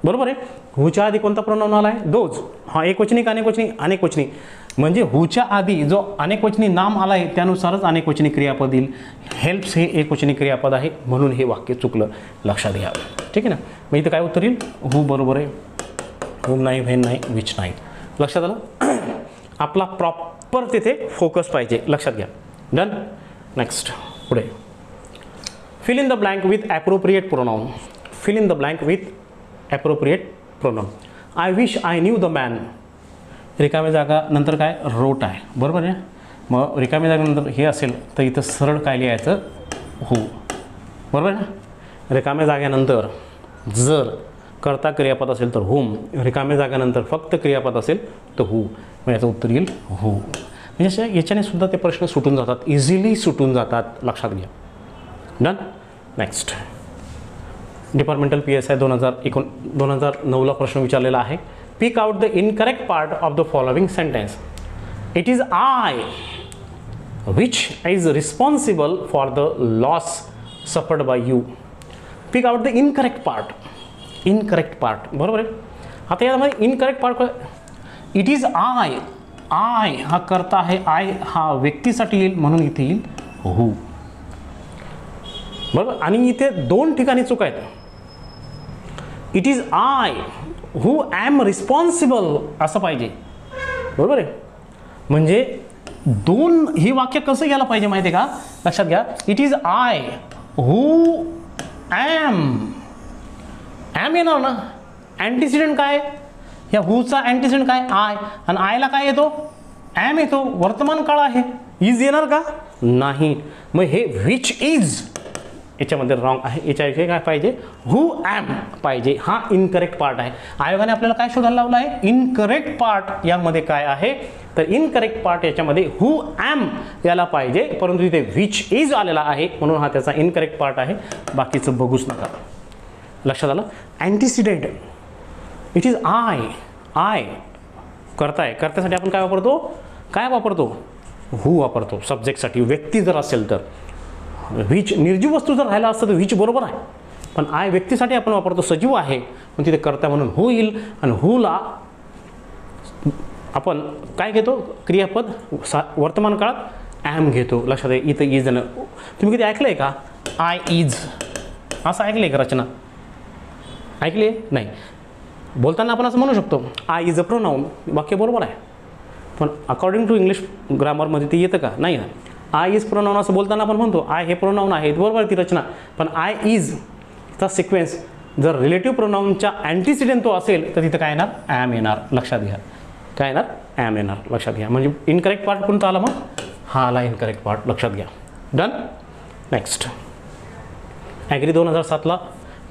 बरोबर आहे. हूच्या आधी कोणता प्रोनाऊन आला आहे? दोज. हा एकवचनी का अनेकवचनी? अनेकवचनी. म्हणजे हूच्या आधी जो अनेकवचनी नाम आला आहे त्यानुसारच अनेकवचनी क्रियापद येईल. हेल्प्स हे एकवचनी क्रियापद आहे म्हणून हे वाक्य चुकलं, लक्षात घ्यावं. ठीक आहे ना. मग इथं काय उत्तर येईल? हू बरोबर आहे, हुम नाही, व्हेन नाही, विच नाही. लक्षात आलं? आपला प्रॉपर तिथे फोकस पाहिजे, लक्षात घ्या. डन. नेक्स्ट पुढे. Fill in the blank with appropriate pronoun. Fill in the blank with appropriate pronoun. I wish I knew the man. रिकाम्या जागा नंतर काय? रोट आहे, बरोबर आहे. मग रिकाम्या जागेनंतर हे असेल तर इथं सरळ काय लिहायचं? हू, बरोबर आहे ना. रिकाम्या जागेनंतर जर कर्ता क्रियापद असेल तर हुम, रिकाम्या जागेनंतर फक्त क्रियापद असेल तर हू. मग याचं उत्तर येईल हू. म्हणजे अशा याच्याने सुद्धा ते प्रश्न सुटून जातात, इझिली सुटून जातात, लक्षात घ्या. डन. नेक्स्ट. डिपार्टमेंटल PSI 2009ला प्रश्न विचारलेला आहे. Pick out the incorrect part of the following sentence. It is I which is responsible for the loss suffered by you. Pick out the incorrect part. Incorrect part, बरोबर आहे. आता यामध्ये incorrect part, it is I. I हा करता आहे, I हा व्यक्तीसाठी येईल म्हणून इथे येईल हू, बरोबर. आणि इथे दोन ठिकाणी चूक आहेत. It is I who am responsible असं पाहिजे, बरोबर आहे. म्हणजे दोन ही वाक्य कसं घ्यायला पाहिजे माहिती आहे का? लक्षात घ्या. It is I who am. Am येणार ना. अँटीसिडेंट काय? ह्या हूचा अँटीसिडेंट काय? आय. आणि आयला काय येतो? ॲम येतो. वर्तमान काळ आहे. इज येणार का? नाही. मग हे विच इज याच्यामध्ये रॉंग आहे. याच्याविषयी काय पाहिजे? हू ॲम पाहिजे. हा इनकरेक्ट पार्ट आहे. आयोगाने आपल्याला काय शोधायला लावला आहे? Incorrect part. यामध्ये काय आहे तर इनकरेक्ट पार्ट याच्यामध्ये हू ॲम याला पाहिजे, परंतु इथे विच इज आलेला आहे म्हणून हा त्याचा इनकरेक्ट पार्ट आहे. बाकीचं बघूच नका, लक्षात आलं. Antecedent. It is I. I करताय, करत्यासाठी आपण काय वापरतो? काय वापरतो? हू वापरतो. सब्जेक्टसाठी व्यक्ती जर असेल तर. विच निर्जीव वस्तू जर राहिला असतं तर विच बरोबर आहे, पण आय व्यक्तीसाठी आपण वापरतो. सजीव आहे पण तिथे करता म्हणून हू येईल. आणि हूला आपण काय घेतो? क्रियापद वर्तमान काळात ॲम घेतो. लक्षात आहे. इथं इज. तुम्ही कधी ऐकलं आहे का आय इज असं? ऐकलं आहे का रचना? ऐकली आहे? नाही. बोलताना आपण असं म्हणू शकतो आय इज अ प्रोनाऊन, वाक्य बरोबर आहे. पण अकॉर्डिंग टू इंग्लिश ग्रामरमध्ये ते येतं का? नाही ना. आय इज प्रोनाऊन असं बोलताना आपण म्हणतो आय हे प्रोनाऊन आहे, बरोबर ती रचना. पण आय इज चा सिक्वेन्स जर रिलेटिव्ह प्रोनाऊनच्या अँटीसिडेंट तो असेल तर तिथं काय येणार? ॲम येणार. लक्षात घ्या. काय येणार? ॲम येणार. लक्षात घ्या. म्हणजे इनकरेक्ट पार्ट कोणता आला? मग हा आला इनकरेक्ट पार्ट. लक्षात घ्या. डन. नेक्स्ट. ॲग्री 2007ला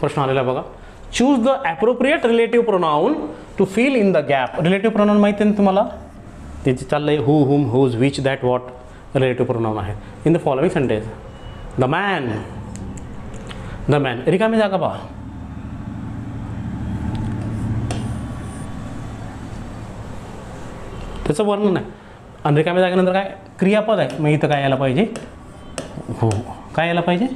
प्रश्न आलेला बघा. Choose the appropriate relative pronoun to fill in the gap. Relative pronoun माहिती आहे ना तुम्हाला? त्याचे चाललंय who, whom, whose, which, that, what relative pronoun आहे. In the following sentence. The man. The man. रिकामी जागा पहा. त्याचं वर्णन आहे. आणि रिकाम्या जागेनंतर काय? क्रियापद आहे. मग इथं काय यायला पाहिजे? हो. काय यायला पाहिजे?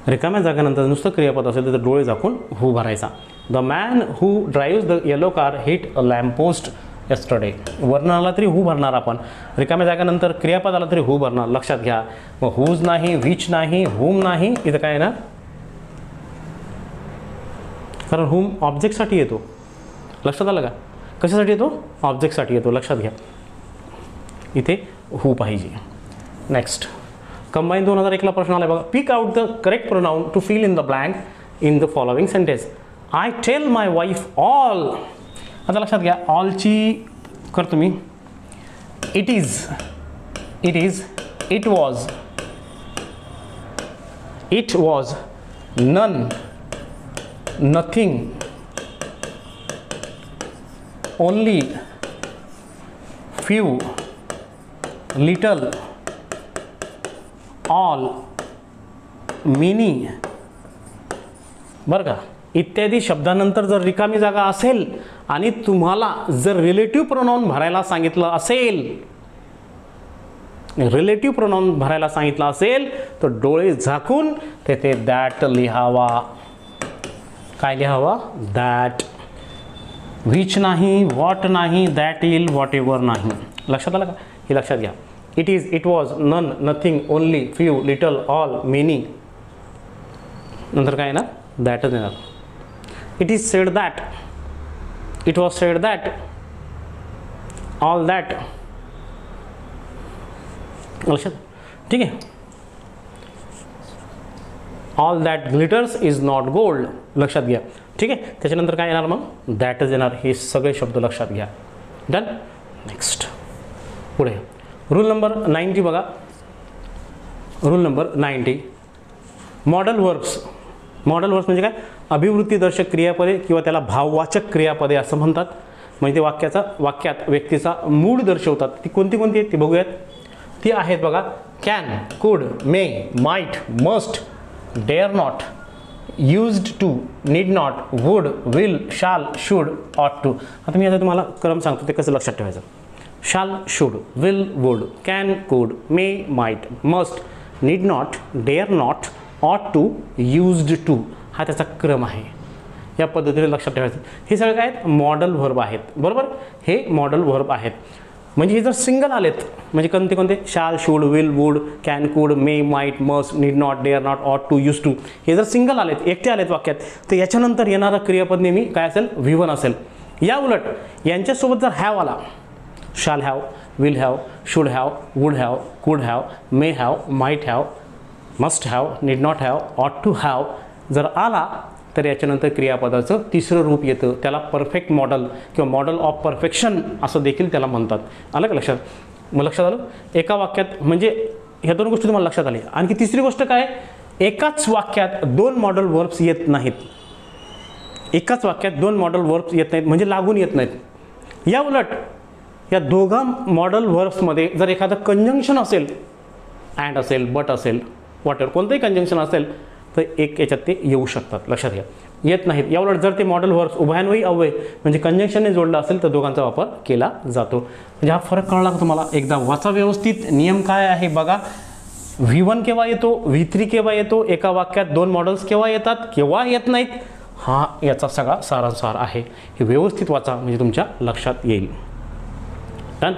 रिकाम्या जागेनंतर नुसतं क्रियापद असेल तर डोळे झाकून हू भरायचा. The man who drives the yellow car hit a lamp post yesterday. वर्णन आला तरी हू भरणार आपण. रिकाम्या जागेनंतर क्रियापद आला तरी हू भरणार. लक्षात घ्या. मग हुज नाही, विच नाही, हुम नाही. इथं काय येणार? कारण हुम ऑब्जेक्टसाठी येतो. लक्षात आलं का? कशासाठी येतो? ऑब्जेक्टसाठी येतो. लक्षात घ्या. इथे हू पाहिजे. नेक्स्ट. कंबाईन 2001ला प्रश्न आला बघा. Pick out the correct pronoun to fill in the blank in the following sentence. I tell my wife all. आता लक्षात घ्या. ऑलची करतो मी. It is, it is, it was, it was, none, nothing, only, few, little, all, many, बरं का, इत्यादी शब्दानंतर जर रिकामी जागा असेल आणि तुम्हाला जर रिलेटिव्ह प्रोनाउन भरायला सांगितलं असेल, रिलेटिव्ह प्रोनाउन भरायला सांगितलं असेल तर डोळे झाकून तेथे दॅट लिहावा. काय लिहावा? दॅट. विच नाही, व्हॉट नाही, दॅट येईल, व्हॉट एव्हर नाही. लक्षात आलं का? हे लक्षात घ्या. It is, it was, none, nothing, only, few, little, all, many. नंतर काय येणार? दॅटच येणार. It is said that, it was said that, all that. लक्षात? ठीक आहे. All that glitters is not gold. लक्षात घ्या. ठीक आहे. त्याच्यानंतर काय येणार? मग दॅटच येणार. हे सगळे शब्द लक्षात घ्या. डन. नेक्स्ट पुढे रूल नंबर 90 बघा. Rule number 90, modal verbs. Modal verbs म्हणजे काय? अभिवृत्तीदर्शक क्रियापदे किंवा त्याला भाववाचक क्रियापदे असं म्हणतात. म्हणजे ते वाक्यात व्यक्तीचा मूड दर्शवतात. ती कोणती कोणती आहेत ती बघूयात. ती आहेत बघा, can, could, may, might, must, dare not, used to, need not, would, will, shall, should, ought to. आता मी आता तुम्हाला क्रम सांगतो ते कसं लक्षात ठेवायचं. शाल, should, will, would, can, could, may, might, must, need not, dare not, ought to, used to. हा त्याचा क्रम आहे. या पद्धतीने लक्षात ठेवायचं. हे सगळे काय आहेत? मॉडल व्हर्ब आहेत. बरोबर? हे मॉडल व्हर्ब आहेत. म्हणजे हे जर सिंगल आलेत म्हणजे कोणते कोणते? शाल, should, will, would, can, could, may, might, must, need not, dare not, ought to, use to. हे जर सिंगल आलेत, एकटे आलेत वाक्यात, तर याच्यानंतर येणारं क्रियापद नेहमी काय असेल? V1 असेल. या उलट यांच्यासोबत जर हॅव आला, shall have, will have, should have, would have, could have, may have, might have, must have, need not have, ought to have जर आला तर याच्यानंतर क्रियापदाचं तिसरं रूप येतं. त्याला परफेक्ट मॉडल किंवा मॉडल ऑफ परफेक्शन असं देखील त्याला म्हणतात. आलं का लक्षात? मग लक्षात आलं? एका वाक्यात म्हणजे ह्या दोन गोष्टी तुम्हाला लक्षात आल्या. आणखी तिसरी गोष्ट काय? एकाच वाक्यात दोन मॉडल वर्ब्स येत नाहीत. एकाच वाक्यात दोन मॉडल वर्ब्स येत नाहीत म्हणजे लागून येत नाहीत. या उलट या दोघा मॉडल वर्ब्समध्ये जर एखादं कंजंक्शन असेल, अँड असेल, बट असेल, वॉटेवर कोणतंही कंजंक्शन असेल तर एक याच्यात ते येऊ शकतात. लक्षात घ्या. येत नाहीत. याउलट जर ते मॉडल वर्ब्स उभयान्वयी अव्यय म्हणजे कंजंक्शनने जोडलं असेल तर दोघांचा वापर केला जातो. म्हणजे हा फरक कळला का तुम्हाला? एकदा वाचा व्यवस्थित. नियम काय आहे बघा. V1 केव्हा येतो, V3 केव्हा येतो, एका वाक्यात दोन मॉडेल्स केव्हा येतात, केव्हा येत नाहीत, हा याचा सगळा सारांसार आहे. हे व्यवस्थित वाचा म्हणजे तुमच्या लक्षात येईल. डन.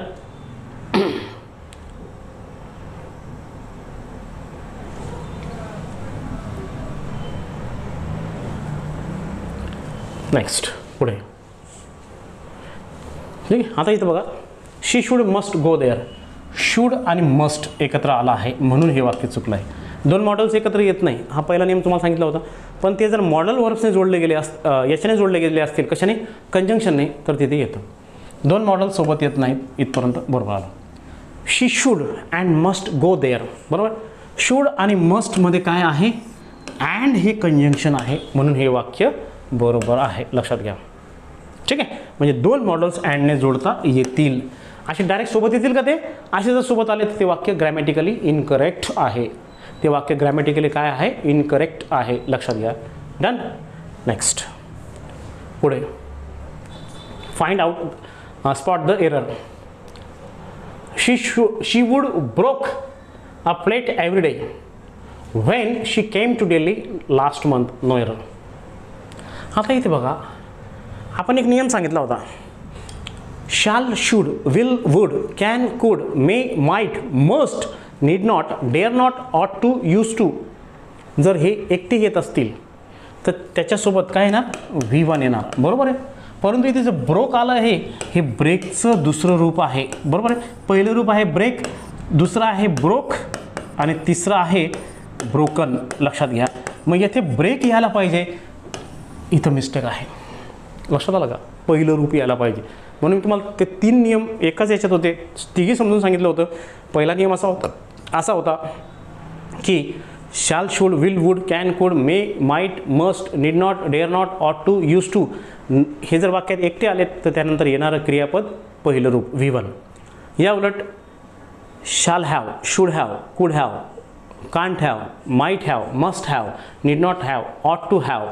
नेक्स्ट पुढे. ठीक आहे. आता इथं बघा, she should must go there. Should आणि मस्ट एकत्र आला आहे म्हणून हे वाक्य चुकलं आहे. दोन मॉडेल्स एकत्र येत नाही हा पहिला नियम तुम्हाला सांगितला होता. पण ते जर मॉडल वर्ब्सने जोडले गेले याच्याने जोडले गेले असतील, कशाने? कंजंक्शनने, तर तिथे येतं. दोन मॉडेल सोबत येत नाहीत. इथपर्यंत बरोबर आलं. She should and must go there. बरोबर? शूड आणि मस्टमध्ये काय आहे? अँड हे कंजंक्शन आहे म्हणून हे वाक्य बरोबर आहे. लक्षात घ्या. ठीक आहे. म्हणजे दोन मॉडेल्स अँडने जोडता येतील. असे डायरेक्ट सोबत येतील का ते? असे जर सोबत आले तर ते वाक्य ग्रॅमॅटिकली इनकरेक्ट आहे. ते वाक्य ग्रॅमॅटिकली काय आहे? इनकरेक्ट आहे. लक्षात घ्या. डन. नेक्स्ट पुढे. Find out, spot the error. She would broke a plate every day when she came to Delhi last month. No error. आता इथे बघा, आपण एक नियम सांगितला होता. शाल, should, will, would, can, could, may, might, must, need not, dare not, ought to, use to जर हे एकटे येत असतील तर त्याच्यासोबत काय येणार? V1 येणार. बरोबर आहे. परंतु इथे जर ब्रोक आलं आहे, हे ब्रेकचं दुसरं रूप आहे. बरोबर आहे. पहिलं रूप आहे ब्रेक, दुसरं आहे ब्रोक आणि तिसरं आहे ब्रोकन. लक्षात घ्या. मग येथे ब्रेक यायला पाहिजे, इथं मिस्टेक आहे. लक्षात आलं का? पहिलं रूप यायला पाहिजे. म्हणून तुम्हाला ते तीन नियम एकाच याच्यात होते, तिघी समजून सांगितलं होतं. पहिला नियम असा होता की शाल, should, will, would, can, could, may, might, must, need not, dare not, ought to, use to हे जर वाक्यात एकटे आलेत तर त्यानंतर येणारं क्रियापद पहिलं रूप V1. या उलट shall have, should have, could have, can't have, might have, must have, need not have, ought to have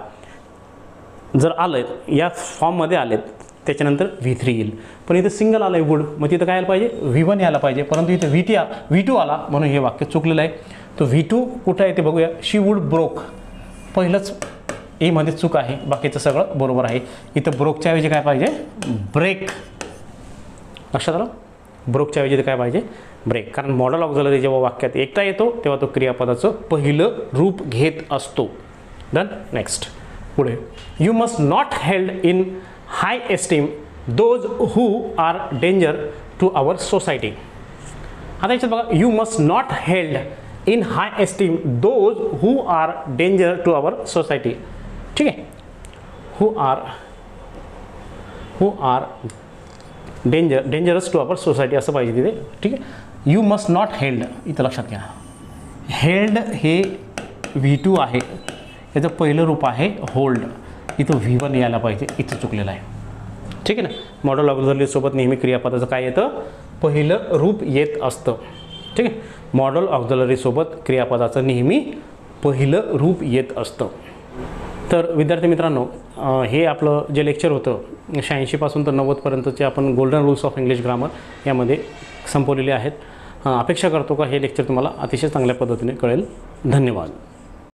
जर आलं या फॉर्ममध्ये आलेत त्याच्यानंतर V3 येईल. पण इथं सिंगल आलं आहे वूड, मग तिथं काय आलं पाहिजे V1 यायला पाहिजे, परंतु इथं V2 आला म्हणून हे वाक्य चुकलेलं आहे. तो V2 कुठं आहे ते बघूया. शी वूड ब्रोक, पहिलंच एमध्ये चूक आहे, बाकीचं सगळं बरोबर आहे. इथं ब्रोकच्या ऐवजी काय पाहिजे ब्रेक. लक्षात आलं, ब्रोकच्या ऐवजी काय पाहिजे ब्रेक, कारण मॉडल ऑक्झिलरी जेव्हा वाक्यात एकटा येतो तेव्हा तो क्रियापदाचं पहिलं रूप घेत असतो. डन. नेक्स्ट पुढे, you must not held in high esteem those who are danger to our society. आता याच्यात बघा, you must not held in high esteem those who are danger to our society. ठीक आहे, who are dangerous to our society असं पाहिजे तिथे. ठीक आहे, यू मस्ट नॉट हेल्ड इथं लक्षात घ्या. हेल्ड हे V2 आहे, याचं पहिलं रूप आहे होल्ड, इथं V1 यायला पाहिजे, इथं चुकलेलं आहे. ठीक आहे ना. मॉडल ऑक्झिलरी सोबत नेहमी क्रियापदाचं काय येतं पहिलं रूप येत असतं. ठीक आहे, मॉडल ऑक्झिलरी सोबत क्रियापदाचं नेहमी पहिलं रूप येत असतं. तर विद्यार्थी मित्रांनो, हे आपलं जे लेक्चर होतं 86 पासून तर 90 पर्यंतचे आपण golden rules of English grammar यामध्ये संपवलेले आहेत. अपेक्षा करतो का हे लेक्चर तुम्हाला अतिशय चांगल्या पद्धतीने कळेल. धन्यवाद.